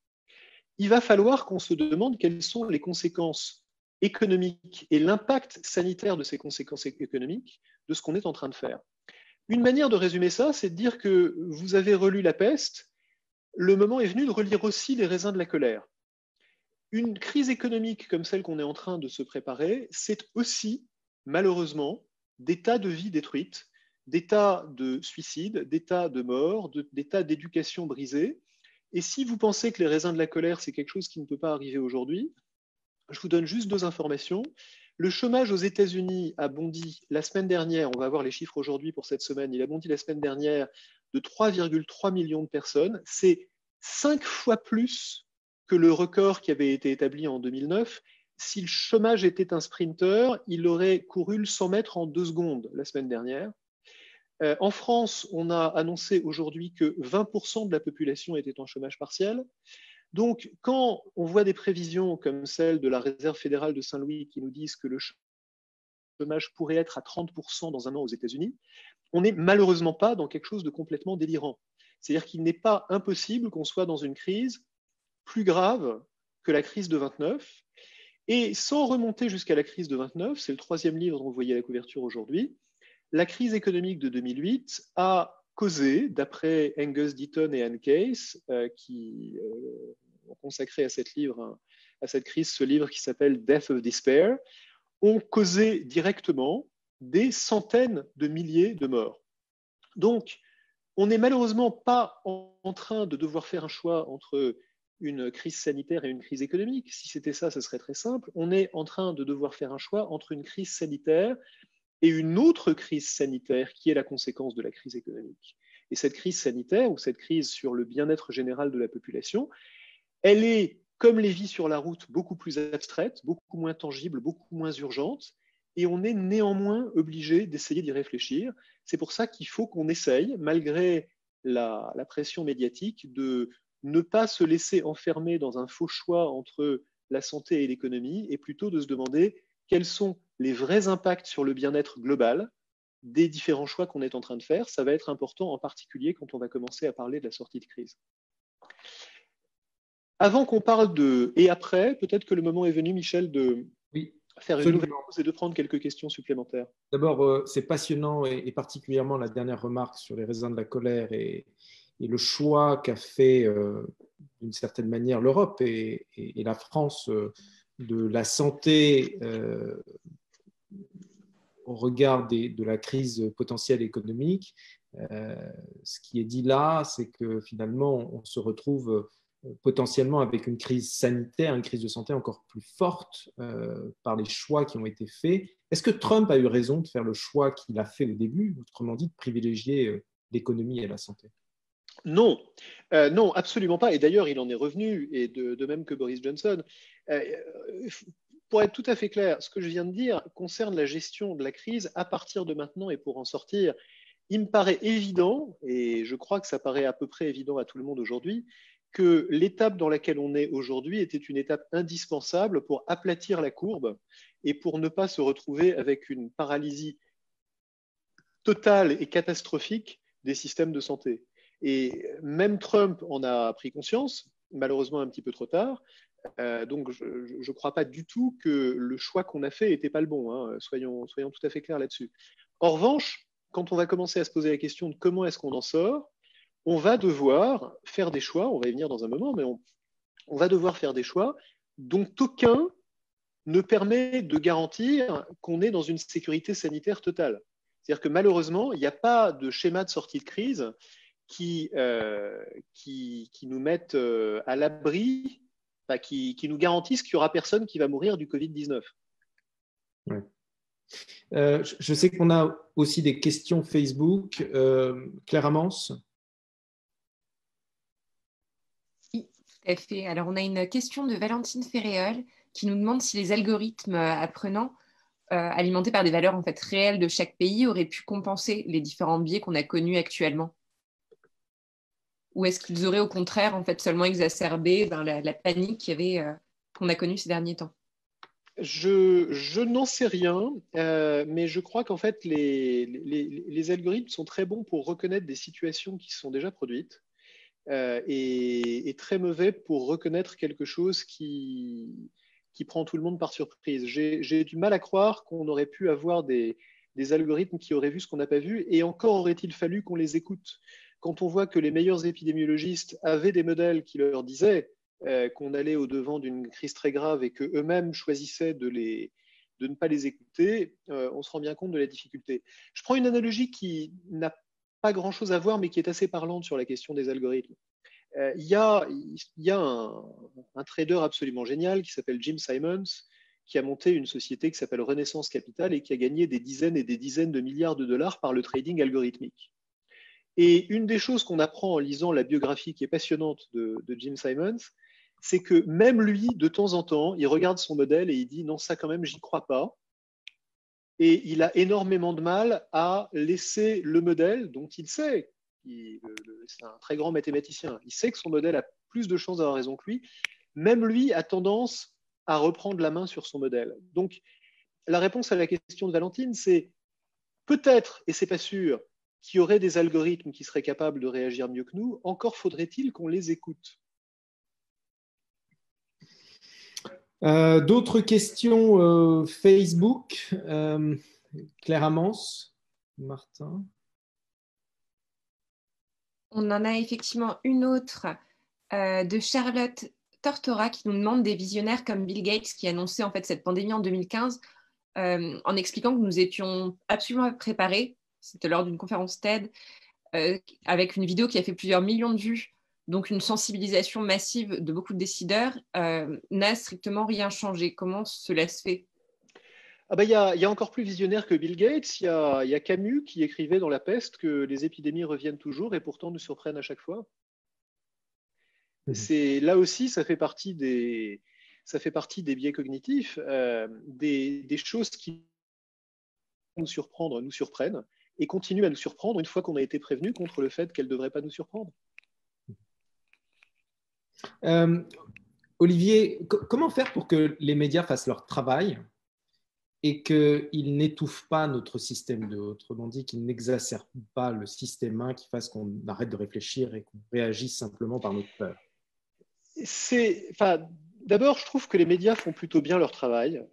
il va falloir qu'on se demande quelles sont les conséquences économiques et l'impact sanitaire de ces conséquences économiques de ce qu'on est en train de faire. Une manière de résumer ça, c'est de dire que vous avez relu La Peste, le moment est venu de relire aussi Les raisins de la colère. Une crise économique comme celle qu'on est en train de se préparer, c'est aussi, malheureusement, des tas de vies détruites, des tas de suicides, des tas de morts, des tas d'éducations brisées. Et si vous pensez que les raisins de la colère, c'est quelque chose qui ne peut pas arriver aujourd'hui, je vous donne juste 2 informations. Le chômage aux États-Unis a bondi la semaine dernière, on va voir les chiffres aujourd'hui pour cette semaine, il a bondi la semaine dernière de 3,3 millions de personnes. C'est 5 fois plus que le record qui avait été établi en 2009. Si le chômage était un sprinter, il aurait couru le 100 mètres en 2 secondes la semaine dernière. En France, on a annoncé aujourd'hui que 20% de la population était en chômage partiel. Donc, quand on voit des prévisions comme celle de la Réserve fédérale de Saint-Louis qui nous disent que le chômage pourrait être à 30% dans 1 an aux États-Unis, on n'est malheureusement pas dans quelque chose de complètement délirant. C'est-à-dire qu'il n'est pas impossible qu'on soit dans une crise plus grave que la crise de 29. Et sans remonter jusqu'à la crise de 29, c'est le 3e livre dont vous voyez la couverture aujourd'hui, la crise économique de 2008 a causé, d'après Angus Deaton et Anne Case, qui ont consacré à cette crise ce livre qui s'appelle Death of Despair, ont causé directement des centaines de milliers de morts. Donc, on n'est malheureusement pas en train de devoir faire un choix entre une crise sanitaire et une crise économique. Si c'était ça, ce serait très simple. On est en train de devoir faire un choix entre une crise sanitaire et une autre crise sanitaire qui est la conséquence de la crise économique. Et cette crise sanitaire, ou cette crise sur le bien-être général de la population, elle est, comme les vies sur la route, beaucoup plus abstraite, beaucoup moins tangible, beaucoup moins urgente, et on est néanmoins obligé d'essayer d'y réfléchir. C'est pour ça qu'il faut qu'on essaye, malgré la pression médiatique, de ne pas se laisser enfermer dans un faux choix entre la santé et l'économie, et plutôt de se demander quels sont les vrais impacts sur le bien-être global des différents choix qu'on est en train de faire. Ça va être important, en particulier quand on va commencer à parler de la sortie de crise. Avant qu'on parle de « et après », peut-être que le moment est venu, Michel, de faire une nouvelle pause et de prendre quelques questions supplémentaires. D'abord, c'est passionnant et particulièrement la dernière remarque sur les raisins de la colère et le choix qu'a fait d'une certaine manière l'Europe et la France de la santé au regard de la crise potentielle économique. Ce qui est dit là, c'est que finalement, on se retrouve potentiellement avec une crise sanitaire, une crise de santé encore plus forte par les choix qui ont été faits. Est-ce que Trump a eu raison de faire le choix qu'il a fait au début, autrement dit, de privilégier l'économie et la santé ? Non, non, absolument pas. Et d'ailleurs, il en est revenu, et de même que Boris Johnson. Pour être tout à fait clair, ce que je viens de dire concerne la gestion de la crise à partir de maintenant et pour en sortir. Il me paraît évident, et je crois que ça paraît à peu près évident à tout le monde aujourd'hui, que l'étape dans laquelle on est aujourd'hui était une étape indispensable pour aplatir la courbe et pour ne pas se retrouver avec une paralysie totale et catastrophique des systèmes de santé. Et même Trump en a pris conscience, malheureusement un petit peu trop tard. Donc je ne crois pas du tout que le choix qu'on a fait n'était pas le bon, hein. Soyons tout à fait clairs là-dessus. En revanche, quand on va commencer à se poser la question de comment est-ce qu'on en sort, on va devoir faire des choix, on va y venir dans un moment, mais on va devoir faire des choix dont aucun ne permet de garantir qu'on est dans une sécurité sanitaire totale. C'est-à-dire que malheureusement, il n'y a pas de schéma de sortie de crise qui nous mettent à l'abri, qui nous garantissent qu'il n'y aura personne qui va mourir du Covid-19. Ouais. Je sais qu'on a aussi des questions Facebook. Claire Amance ? Oui, tout à fait. Alors, on a une question de Valentine Ferréol qui nous demande si les algorithmes apprenants alimentés par des valeurs en fait réelles de chaque pays auraient pu compenser les différents biais qu'on a connus actuellement. Ou est-ce qu'ils auraient au contraire en fait seulement exacerbé la panique qu'on a connue ces derniers temps? Je n'en sais rien, mais je crois qu'en fait les algorithmes sont très bons pour reconnaître des situations qui se sont déjà produites et très mauvais pour reconnaître quelque chose qui prend tout le monde par surprise. J'ai du mal à croire qu'on aurait pu avoir des algorithmes qui auraient vu ce qu'on n'a pas vu, et encore aurait-il fallu qu'on les écoute. Quand on voit que les meilleurs épidémiologistes avaient des modèles qui leur disaient qu'on allait au-devant d'une crise très grave et qu'eux-mêmes choisissaient de ne pas les écouter, on se rend bien compte de la difficulté. Je prends une analogie qui n'a pas grand-chose à voir, mais qui est assez parlante sur la question des algorithmes. Il y a un trader absolument génial qui s'appelle Jim Simons, qui a monté une société qui s'appelle Renaissance Capital et qui a gagné des dizaines et des dizaines de milliards de dollars par le trading algorithmique. Et une des choses qu'on apprend en lisant la biographie qui est passionnante de Jim Simons, c'est que même lui, de temps en temps, il regarde son modèle et il dit « non, ça quand même, j'y crois pas ». Et il a énormément de mal à laisser le modèle dont il sait, c'est un très grand mathématicien, il sait que son modèle a plus de chances d'avoir raison que lui, même lui a tendance à reprendre la main sur son modèle. Donc, la réponse à la question de Valentine, c'est peut-être, et c'est pas sûr, qui auraient des algorithmes qui seraient capables de réagir mieux que nous, encore faudrait-il qu'on les écoute. D'autres questions Facebook, Claire Amance, Martin. On en a effectivement une autre de Charlotte Tortora qui nous demande des visionnaires comme Bill Gates qui annonçait en fait cette pandémie en 2015 en expliquant que nous étions absolument préparés. C'était lors d'une conférence TED avec une vidéo qui a fait plusieurs millions de vues, donc une sensibilisation massive de beaucoup de décideurs, n'a strictement rien changé. Comment cela se fait? Il y a encore plus visionnaire que Bill Gates. Il y a Camus qui écrivait dans La Peste que les épidémies reviennent toujours et pourtant nous surprennent à chaque fois. Là aussi, ça fait partie des biais cognitifs, des choses qui nous surprennent et continuent à nous surprendre une fois qu'on a été prévenu contre le fait qu'elles ne devraient pas nous surprendre. Olivier, comment faire pour que les médias fassent leur travail et qu'ils n'étouffent pas notre système 2, autrement dit, qu'ils n'exacerbent pas le système 1, qui fasse qu'on arrête de réfléchir et qu'on réagisse simplement par notre peur? D'abord, je trouve que les médias font plutôt bien leur travail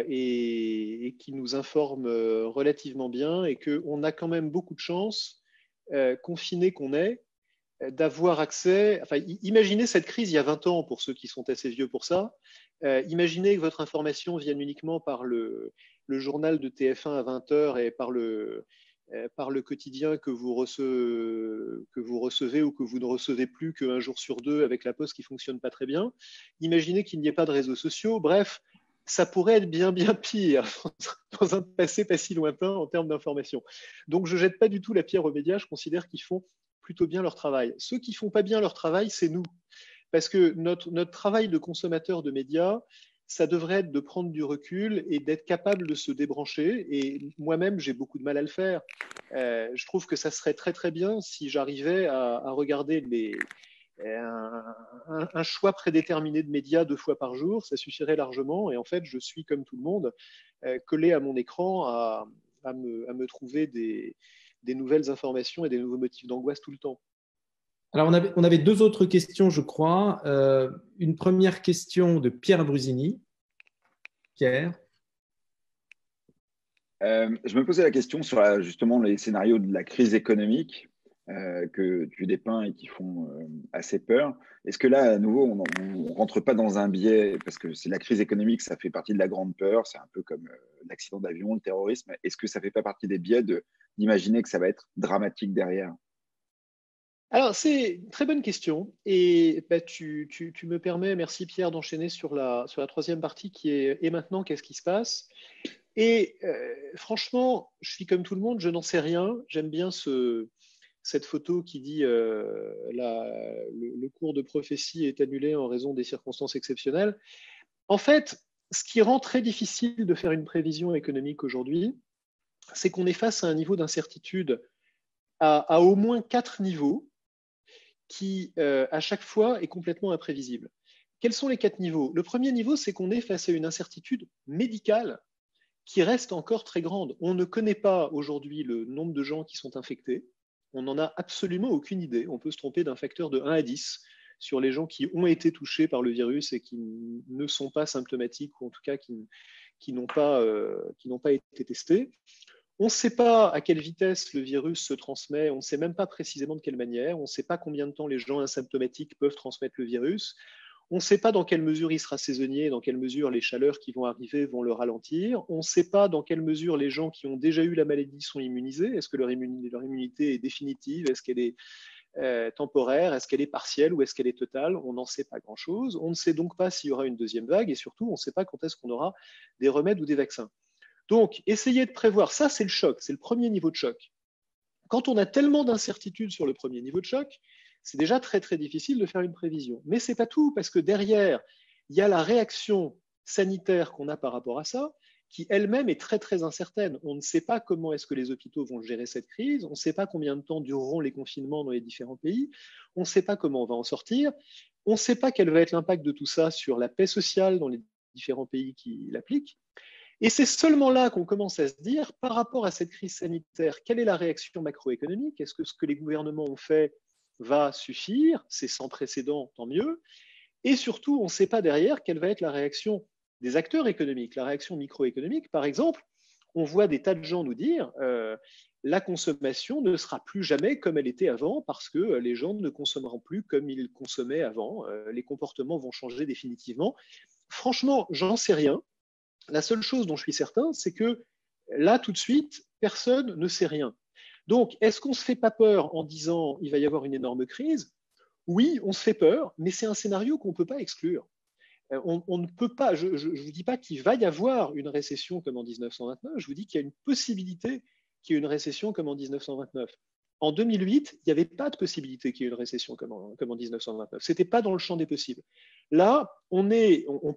et qu'ils nous informent relativement bien et qu'on a quand même beaucoup de chance, confinés qu'on est, d'avoir accès. Imaginez cette crise il y a 20 ans pour ceux qui sont assez vieux pour ça. Imaginez que votre information vienne uniquement par le journal de TF1 à 20h et par le quotidien que vous recevez ou que vous ne recevez plus qu'un jour sur deux avec la poste qui ne fonctionne pas très bien. Imaginez qu'il n'y ait pas de réseaux sociaux. Bref, ça pourrait être bien, bien pire dans un passé pas si lointain en termes d'information. Donc, je ne jette pas du tout la pierre aux médias. Je considère qu'ils font plutôt bien leur travail. Ceux qui ne font pas bien leur travail, c'est nous. Parce que notre travail de consommateur de médias, ça devrait être de prendre du recul et d'être capable de se débrancher. Et moi-même, j'ai beaucoup de mal à le faire. Je trouve que ça serait très, très bien si j'arrivais à regarder un choix prédéterminé de médias 2 fois par jour. Ça suffirait largement. Et en fait, je suis, comme tout le monde, collé à mon écran à me trouver des nouvelles informations et des nouveaux motifs d'angoisse tout le temps. Alors, on avait 2 autres questions, je crois. Une première question de Pierre Brusini. Pierre. Je me posais la question sur justement les scénarios de la crise économique que tu dépeins et qui font assez peur. Est-ce que là, à nouveau, on ne rentre pas dans un biais, parce que c'est la crise économique, ça fait partie de la grande peur, c'est un peu comme l'accident d'avion, le terrorisme. Est-ce que ça ne fait pas partie des biais d'imaginer que ça va être dramatique derrière? Alors, c'est une très bonne question. Et tu me permets, merci Pierre, d'enchaîner sur la troisième partie qui est « Et maintenant, qu'est-ce qui se passe ?» Et franchement, je suis comme tout le monde, je n'en sais rien. J'aime bien cette photo qui dit le cours de prophétie est annulé en raison des circonstances exceptionnelles. En fait, ce qui rend très difficile de faire une prévision économique aujourd'hui, c'est qu'on est face à un niveau d'incertitude à au moins 4 niveaux qui, à chaque fois, est complètement imprévisible. Quels sont les 4 niveaux? Le premier niveau, c'est qu'on est face à une incertitude médicale qui reste encore très grande. On ne connaît pas aujourd'hui le nombre de gens qui sont infectés. On n'en a absolument aucune idée. On peut se tromper d'un facteur de 1 à 10 sur les gens qui ont été touchés par le virus et qui ne sont pas symptomatiques ou en tout cas qui n'ont pas été testés. On ne sait pas à quelle vitesse le virus se transmet, on ne sait même pas précisément de quelle manière, on ne sait pas combien de temps les gens asymptomatiques peuvent transmettre le virus, on ne sait pas dans quelle mesure il sera saisonnier, dans quelle mesure les chaleurs qui vont arriver vont le ralentir, on ne sait pas dans quelle mesure les gens qui ont déjà eu la maladie sont immunisés, est-ce que leur immunité est définitive, est-ce qu'elle est temporaire, est-ce qu'elle est partielle ou est-ce qu'elle est totale? On n'en sait pas grand-chose, on ne sait donc pas s'il y aura une deuxième vague et surtout on ne sait pas quand est-ce qu'on aura des remèdes ou des vaccins. Donc, essayer de prévoir, ça c'est le choc, c'est le premier niveau de choc. Quand on a tellement d'incertitudes sur le premier niveau de choc, c'est déjà très très difficile de faire une prévision. Mais ce n'est pas tout, parce que derrière, il y a la réaction sanitaire qu'on a par rapport à ça, qui elle-même est très très incertaine. On ne sait pas comment est-ce que les hôpitaux vont gérer cette crise, on ne sait pas combien de temps dureront les confinements dans les différents pays, on ne sait pas comment on va en sortir, on ne sait pas quel va être l'impact de tout ça sur la paix sociale dans les différents pays qui l'appliquent. Et c'est seulement là qu'on commence à se dire, par rapport à cette crise sanitaire, quelle est la réaction macroéconomique? Est-ce que ce que les gouvernements ont fait va suffire? C'est sans précédent, tant mieux. Et surtout, on ne sait pas derrière quelle va être la réaction des acteurs économiques, la réaction microéconomique. Par exemple, on voit des tas de gens nous dire la consommation ne sera plus jamais comme elle était avant parce que les gens ne consommeront plus comme ils consommaient avant. Les comportements vont changer définitivement. Franchement, j'en sais rien. La seule chose dont je suis certain, c'est que là, tout de suite, personne ne sait rien. Donc, est-ce qu'on ne se fait pas peur en disant il va y avoir une énorme crise? Oui, on se fait peur, mais c'est un scénario qu'on ne peut pas exclure. On ne peut pas, je ne vous dis pas qu'il va y avoir une récession comme en 1929, je vous dis qu'il y a une possibilité qu'il y ait une récession comme en 1929. En 2008, il n'y avait pas de possibilité qu'il y ait une récession comme en 1929. Ce n'était pas dans le champ des possibles. Là, on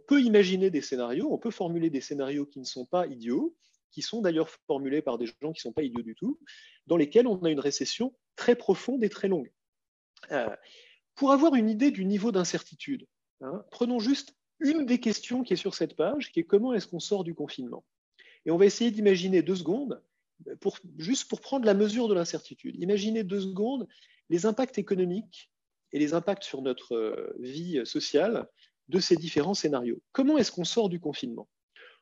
peut imaginer des scénarios, on peut formuler des scénarios qui ne sont pas idiots, qui sont d'ailleurs formulés par des gens qui ne sont pas idiots du tout, dans lesquels on a une récession très profonde et très longue. Pour avoir une idée du niveau d'incertitude, prenons juste une des questions qui est sur cette page, qui est comment est-ce qu'on sort du confinement. Et on va essayer d'imaginer 2 secondes, juste pour prendre la mesure de l'incertitude. Imaginez 2 secondes les impacts économiques et les impacts sur notre vie sociale de ces différents scénarios. Comment est-ce qu'on sort du confinement?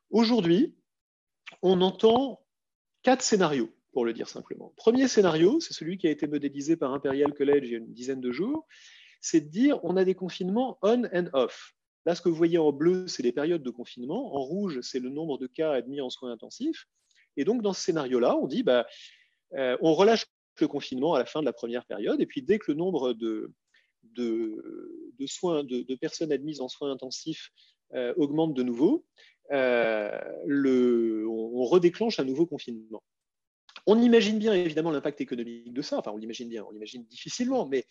Aujourd'hui, on entend 4 scénarios, pour le dire simplement. Premier scénario, c'est celui qui a été modélisé par Imperial College il y a une dizaine de jours, c'est de dire on a des confinements on and off. Là, ce que vous voyez en bleu, c'est les périodes de confinement. En rouge, c'est le nombre de cas admis en soins intensifs. Et donc, dans ce scénario-là, on dit on relâche le confinement à la fin de la première période. Et puis, dès que le nombre de personnes admises en soins intensifs augmente de nouveau, on redéclenche un nouveau confinement. On imagine bien évidemment l'impact économique de ça. Enfin, on l'imagine bien, on l'imagine difficilement, mais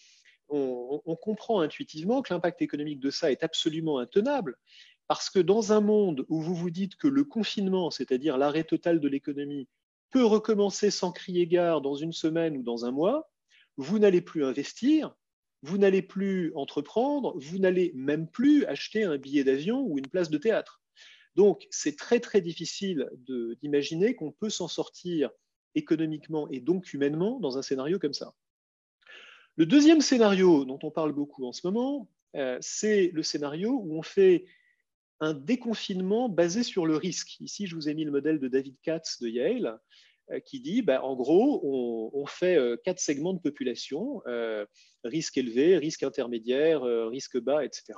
on comprend intuitivement que l'impact économique de ça est absolument intenable, parce que dans un monde où vous vous dites que le confinement, c'est-à-dire l'arrêt total de l'économie, peut recommencer sans crier gare dans une semaine ou dans un mois, vous n'allez plus investir, vous n'allez plus entreprendre, vous n'allez même plus acheter un billet d'avion ou une place de théâtre. Donc, c'est très, très difficile d'imaginer qu'on peut s'en sortir économiquement et donc humainement dans un scénario comme ça. Le deuxième scénario dont on parle beaucoup en ce moment, c'est le scénario où on fait un déconfinement basé sur le risque. Ici, je vous ai mis le modèle de David Katz de Yale, qui dit, en gros, on fait 4 segments de population, risque élevé, risque intermédiaire, risque bas, etc.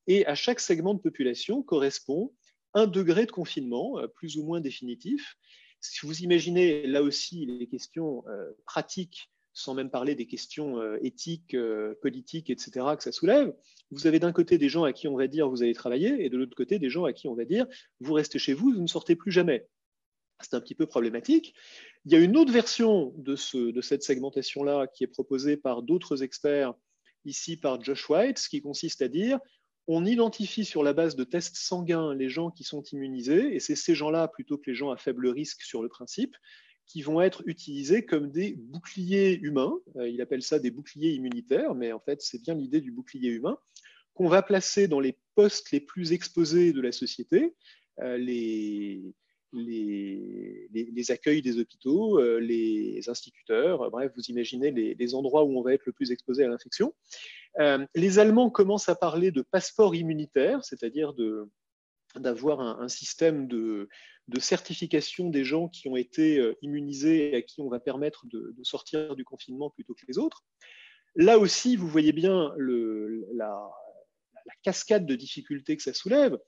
Et à chaque segment de population correspond un degré de confinement, plus ou moins définitif. Si vous imaginez là aussi les questions pratiques, sans même parler des questions éthiques, politiques, etc., que ça soulève, vous avez d'un côté des gens à qui on va dire vous allez travailler, et de l'autre côté des gens à qui on va dire vous restez chez vous, vous ne sortez plus jamais. C'est un petit peu problématique. Il y a une autre version de cette segmentation-là qui est proposée par d'autres experts, ici par Josh White, qui consiste à dire on identifie sur la base de tests sanguins les gens qui sont immunisés, et c'est ces gens-là, plutôt que les gens à faible risque sur le principe, qui vont être utilisés comme des boucliers humains. Il appelle ça des boucliers immunitaires, mais en fait, c'est bien l'idée du bouclier humain, qu'on va placer dans les postes les plus exposés de la société, les accueils des hôpitaux, les instituteurs, bref, vous imaginez les endroits où on va être le plus exposé à l'infection. Les Allemands commencent à parler de passeport immunitaire, c'est-à-dire d'avoir un système de certification des gens qui ont été immunisés et à qui on va permettre de sortir du confinement plutôt que les autres. Là aussi, vous voyez bien la cascade de difficultés que ça soulève.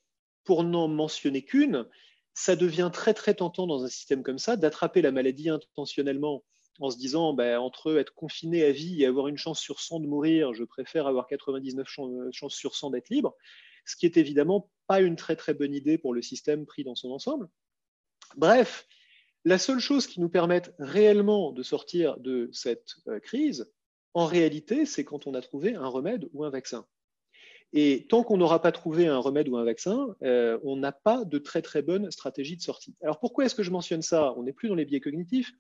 Pour n'en mentionner qu'une, ça devient très très tentant dans un système comme ça d'attraper la maladie intentionnellement en se disant entre être confiné à vie et avoir une chance sur 100 de mourir, je préfère avoir 99 chances sur 100 d'être libre, ce qui est évidemment pas une très très bonne idée pour le système pris dans son ensemble. Bref, la seule chose qui nous permette réellement de sortir de cette crise, en réalité, c'est quand on a trouvé un remède ou un vaccin. Et tant qu'on n'aura pas trouvé un remède ou un vaccin, on n'a pas de très très bonne stratégie de sortie. Alors pourquoi est-ce que je mentionne ça? On n'est plus dans les biais cognitifs.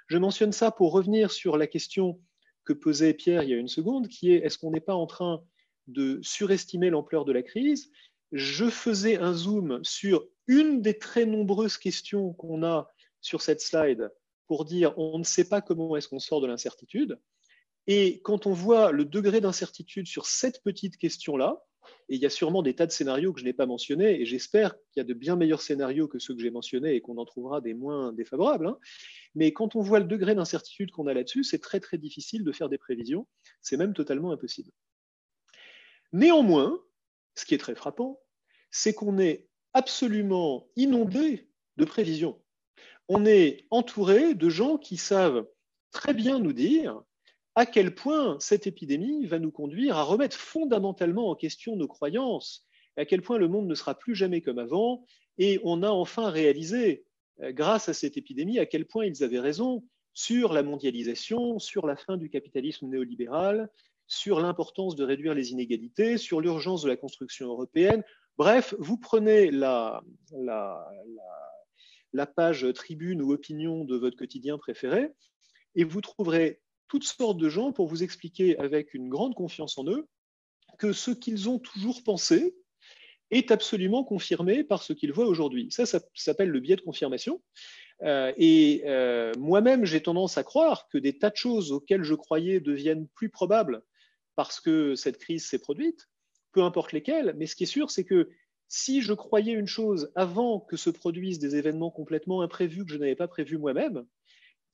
Je mentionne ça pour revenir sur la question que posait Pierre il y a une seconde, qui est est-ce qu'on n'est pas en train de surestimer l'ampleur de la crise? Je faisais un zoom sur une des très nombreuses questions qu'on a sur cette slide pour dire on ne sait pas comment est-ce qu'on sort de l'incertitude. Et quand on voit le degré d'incertitude sur cette petite question-là, et il y a sûrement des tas de scénarios que je n'ai pas mentionnés, et j'espère qu'il y a de bien meilleurs scénarios que ceux que j'ai mentionnés et qu'on en trouvera des moins défavorables, hein. Mais quand on voit le degré d'incertitude qu'on a là-dessus, c'est très très difficile de faire des prévisions, c'est même totalement impossible. Néanmoins, ce qui est très frappant, c'est qu'on est absolument inondé de prévisions. On est entouré de gens qui savent très bien nous dire à quel point cette épidémie va nous conduire à remettre fondamentalement en question nos croyances, à quel point le monde ne sera plus jamais comme avant, et on a enfin réalisé, grâce à cette épidémie, à quel point ils avaient raison sur la mondialisation, sur la fin du capitalisme néolibéral, sur l'importance de réduire les inégalités, sur l'urgence de la construction européenne. Bref, vous prenez la page tribune ou opinion de votre quotidien préféré, et vous trouverez toutes sortes de gens pour vous expliquer avec une grande confiance en eux que ce qu'ils ont toujours pensé est absolument confirmé par ce qu'ils voient aujourd'hui. Ça s'appelle le biais de confirmation. Moi-même, j'ai tendance à croire que des tas de choses auxquelles je croyais deviennent plus probables parce que cette crise s'est produite, peu importe lesquelles, mais ce qui est sûr, c'est que si je croyais une chose avant que se produisent des événements complètement imprévus que je n'avais pas prévus moi-même,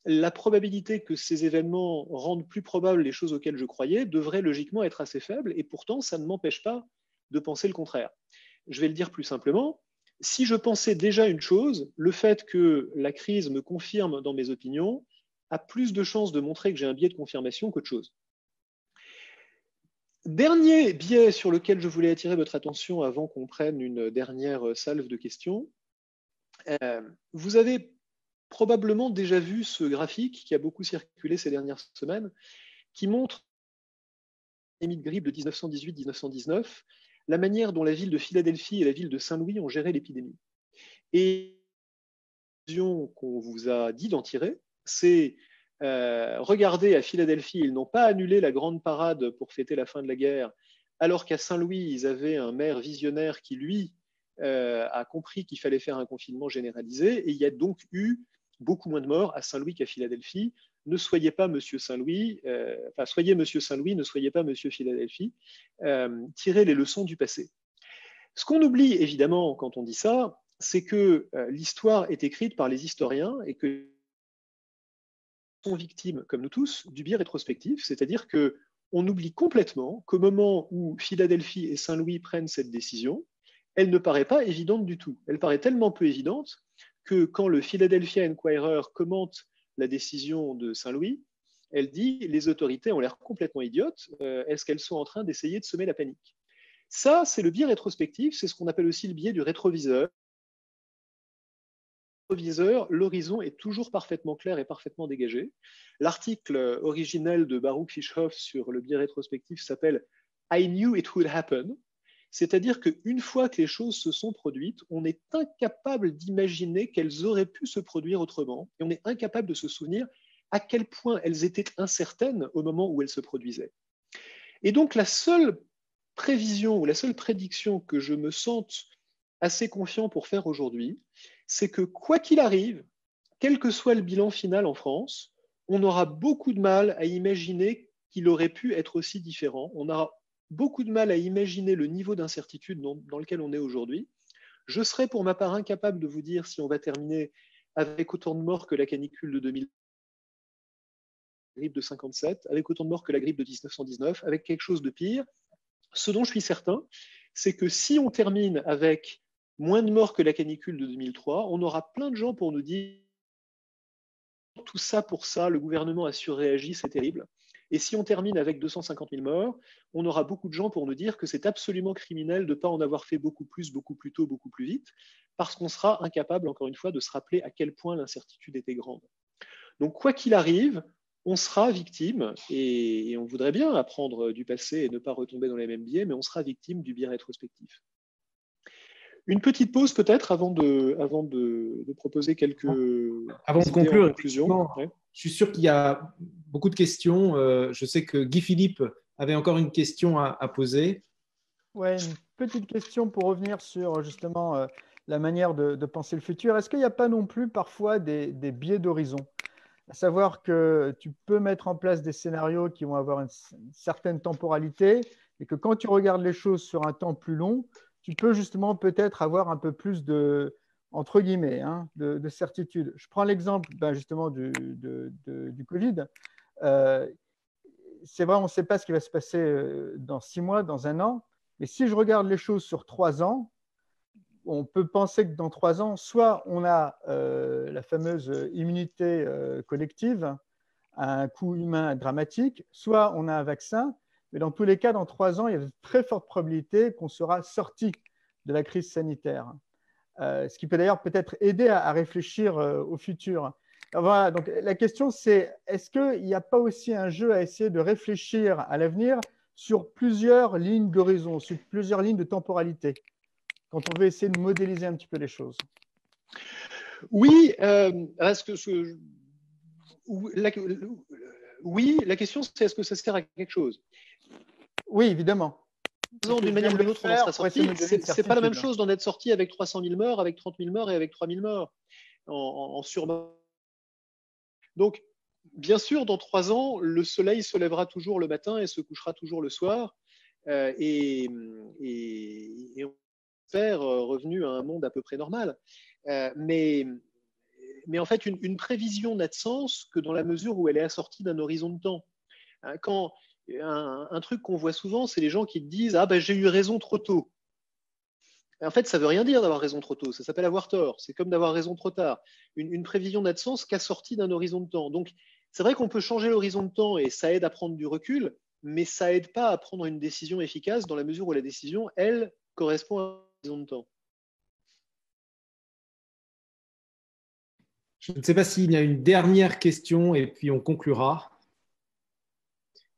la probabilité que ces événements rendent plus probables les choses auxquelles je croyais devrait logiquement être assez faible, et pourtant, ça ne m'empêche pas de penser le contraire. Je vais le dire plus simplement, si je pensais déjà une chose, le fait que la crise me confirme dans mes opinions a plus de chances de montrer que j'ai un biais de confirmation qu'autre chose. Dernier biais sur lequel je voulais attirer votre attention avant qu'on prenne une dernière salve de questions. Vous avez probablement déjà vu ce graphique qui a beaucoup circulé ces dernières semaines, qui montre l'épidémie de grippe de 1918-1919, la manière dont la ville de Philadelphie et la ville de Saint-Louis ont géré l'épidémie. Et la conclusion qu'on vous a dit d'en tirer, c'est regardez, à Philadelphie, ils n'ont pas annulé la grande parade pour fêter la fin de la guerre, alors qu'à Saint-Louis, ils avaient un maire visionnaire qui, lui, a compris qu'il fallait faire un confinement généralisé, et il y a donc eu beaucoup moins de morts à Saint-Louis qu'à Philadelphie. Ne soyez pas Monsieur Saint-Louis, soyez Monsieur Saint-Louis, ne soyez pas Monsieur Philadelphie. Tirez les leçons du passé. Ce qu'on oublie évidemment quand on dit ça, c'est que l'histoire est écrite par les historiens et que sont victimes, comme nous tous, du biais rétrospectif, c'est-à-dire qu'on oublie complètement qu'au moment où Philadelphie et Saint-Louis prennent cette décision, elle ne paraît pas évidente du tout. Elle paraît tellement peu évidente que quand le Philadelphia Inquirer commente la décision de Saint-Louis, elle dit « les autorités ont l'air complètement idiotes, est-ce qu'elles sont en train d'essayer de semer la panique ?» Ça, c'est le biais rétrospectif, c'est ce qu'on appelle aussi le biais du rétroviseur. L'horizon est toujours parfaitement clair et parfaitement dégagé. L'article originel de Baruch Fischhoff sur le biais rétrospectif s'appelle « I knew it would happen ». C'est-à-dire qu'une fois que les choses se sont produites, on est incapable d'imaginer qu'elles auraient pu se produire autrement, et on est incapable de se souvenir à quel point elles étaient incertaines au moment où elles se produisaient. Et donc la seule prévision ou la seule prédiction que je me sente assez confiant pour faire aujourd'hui, c'est que quoi qu'il arrive, quel que soit le bilan final en France, on aura beaucoup de mal à imaginer qu'il aurait pu être aussi différent. On aura beaucoup de mal à imaginer le niveau d'incertitude dans lequel on est aujourd'hui. Je serais pour ma part incapable de vous dire si on va terminer avec autant de morts que la canicule de 2000, la grippe de 57, avec autant de morts que la grippe de 1919, avec quelque chose de pire. Ce dont je suis certain, c'est que si on termine avec moins de morts que la canicule de 2003, on aura plein de gens pour nous dire tout ça pour ça, le gouvernement a surréagi, c'est terrible. Et si on termine avec 250 000 morts, on aura beaucoup de gens pour nous dire que c'est absolument criminel de ne pas en avoir fait beaucoup plus, beaucoup plus tôt, beaucoup plus vite, parce qu'on sera incapable, encore une fois, de se rappeler à quel point l'incertitude était grande. Donc, quoi qu'il arrive, on sera victime, et on voudrait bien apprendre du passé et ne pas retomber dans les mêmes biais, mais on sera victime du biais rétrospectif. Une petite pause peut-être avant de proposer quelques avant de conclure, conclusions. Ouais. Je suis sûr qu'il y a beaucoup de questions. Je sais que Guy Philippe avait encore une question à poser. Oui, une petite question pour revenir sur justement la manière de penser le futur, est-ce qu'il n'y a pas non plus parfois des biais d'horizon? À savoir que tu peux mettre en place des scénarios qui vont avoir une certaine temporalité et que quand tu regardes les choses sur un temps plus long, tu peux justement peut-être avoir un peu plus de, entre guillemets, de certitude. Je prends l'exemple justement du Covid. C'est vrai, on ne sait pas ce qui va se passer dans 6 mois, dans 1 an, mais si je regarde les choses sur 3 ans, on peut penser que dans 3 ans, soit on a la fameuse immunité collective à un coût humain dramatique, soit on a un vaccin, mais dans tous les cas, dans 3 ans, il y a de très fortes probabilités qu'on sera sorti de la crise sanitaire. Ce qui peut d'ailleurs peut-être aider à réfléchir au futur. Alors voilà, donc la question c'est, est-ce qu'il n'y a pas aussi un jeu à essayer de réfléchir à l'avenir sur plusieurs lignes d'horizon, sur plusieurs lignes de temporalité, quand on veut essayer de modéliser un petit peu les choses? Oui, oui, la question c'est est-ce que ça sert à quelque chose? Oui, évidemment. D'une manière ou d'une autre, on en sera sorti. C'est pas la même chose d'en être sorti avec 300 000 morts, avec 30 000 morts et avec 3 000 morts en surmort. Donc, bien sûr, dans 3 ans, le soleil se lèvera toujours le matin et se couchera toujours le soir. Et on espère revenu à un monde à peu près normal. Mais en fait, une prévision n'a de sens que dans la mesure où elle est assortie d'un horizon de temps. Quand un truc qu'on voit souvent, c'est les gens qui te disent « Ah ben j'ai eu raison trop tôt ». En fait, ça ne veut rien dire d'avoir raison trop tôt, ça s'appelle avoir tort. C'est comme d'avoir raison trop tard. Une prévision n'a de sens qu'assortie d'un horizon de temps. Donc, c'est vrai qu'on peut changer l'horizon de temps et ça aide à prendre du recul, mais ça aide pas à prendre une décision efficace dans la mesure où la décision, elle, correspond à un horizon de temps. Je ne sais pas s'il y a une dernière question et puis on conclura.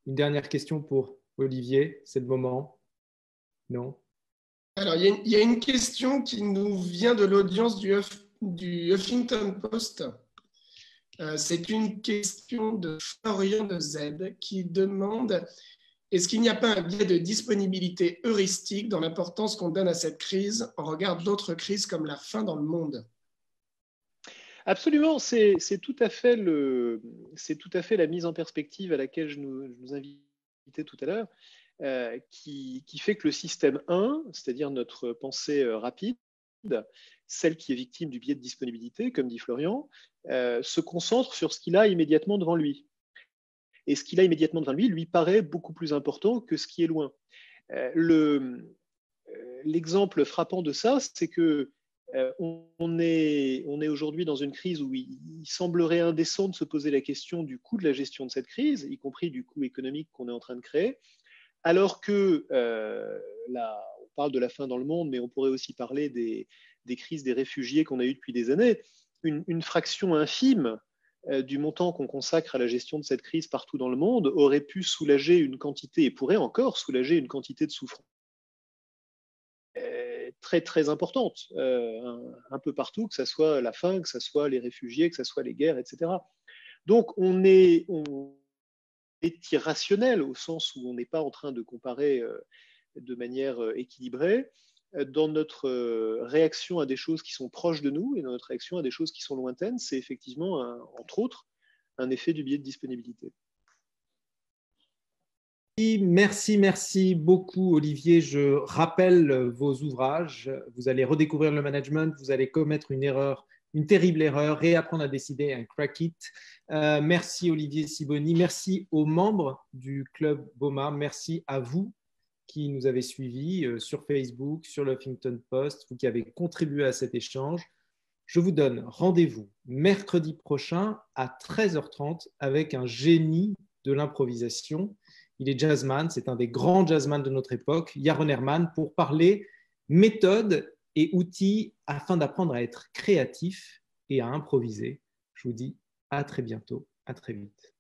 Une dernière question pour Olivier, c'est le moment? Non? Alors, il y a une question qui nous vient de l'audience du Huffington Post. C'est une question de Florian de Z qui demande « Est-ce qu'il n'y a pas un biais de disponibilité heuristique dans l'importance qu'on donne à cette crise en regard d'autres crises comme la faim dans le monde ?» Absolument, c'est tout à fait la mise en perspective à laquelle je nous invitais tout à l'heure, qui fait que le système 1, c'est-à-dire notre pensée rapide, celle qui est victime du biais de disponibilité, comme dit Florian, se concentre sur ce qu'il a immédiatement devant lui. Et ce qu'il a immédiatement devant lui paraît beaucoup plus important que ce qui est loin. L'exemple frappant de ça, c'est que on est aujourd'hui dans une crise où il semblerait indécent de se poser la question du coût de la gestion de cette crise, y compris du coût économique qu'on est en train de créer, alors que là, on parle de la faim dans le monde, mais on pourrait aussi parler des crises des réfugiés qu'on a eues depuis des années. Une fraction infime du montant qu'on consacre à la gestion de cette crise partout dans le monde aurait pu soulager une quantité, et pourrait encore soulager une quantité de souffrance très très importante, un peu partout, que ce soit la faim, que ce soit les réfugiés, que ce soit les guerres, etc. Donc on est irrationnel au sens où on n'est pas en train de comparer de manière équilibrée dans notre réaction à des choses qui sont proches de nous et dans notre réaction à des choses qui sont lointaines. C'est effectivement, entre autres, un effet du biais de disponibilité. Merci beaucoup Olivier. Je rappelle vos ouvrages. Vous allez redécouvrir le management, vous allez commettre une terrible erreur, réapprendre à décider, un crack it. Merci Olivier Sibony, merci aux membres du club BOMA, merci à vous qui nous avez suivis sur Facebook, sur le Huffington Post, vous qui avez contribué à cet échange. Je vous donne rendez-vous mercredi prochain à 13h30 avec un génie de l'improvisation. Il est jazzman, c'est un des grands jazzman de notre époque, Yaron Herman, pour parler méthode et outils afin d'apprendre à être créatif et à improviser. Je vous dis à très bientôt, à très vite.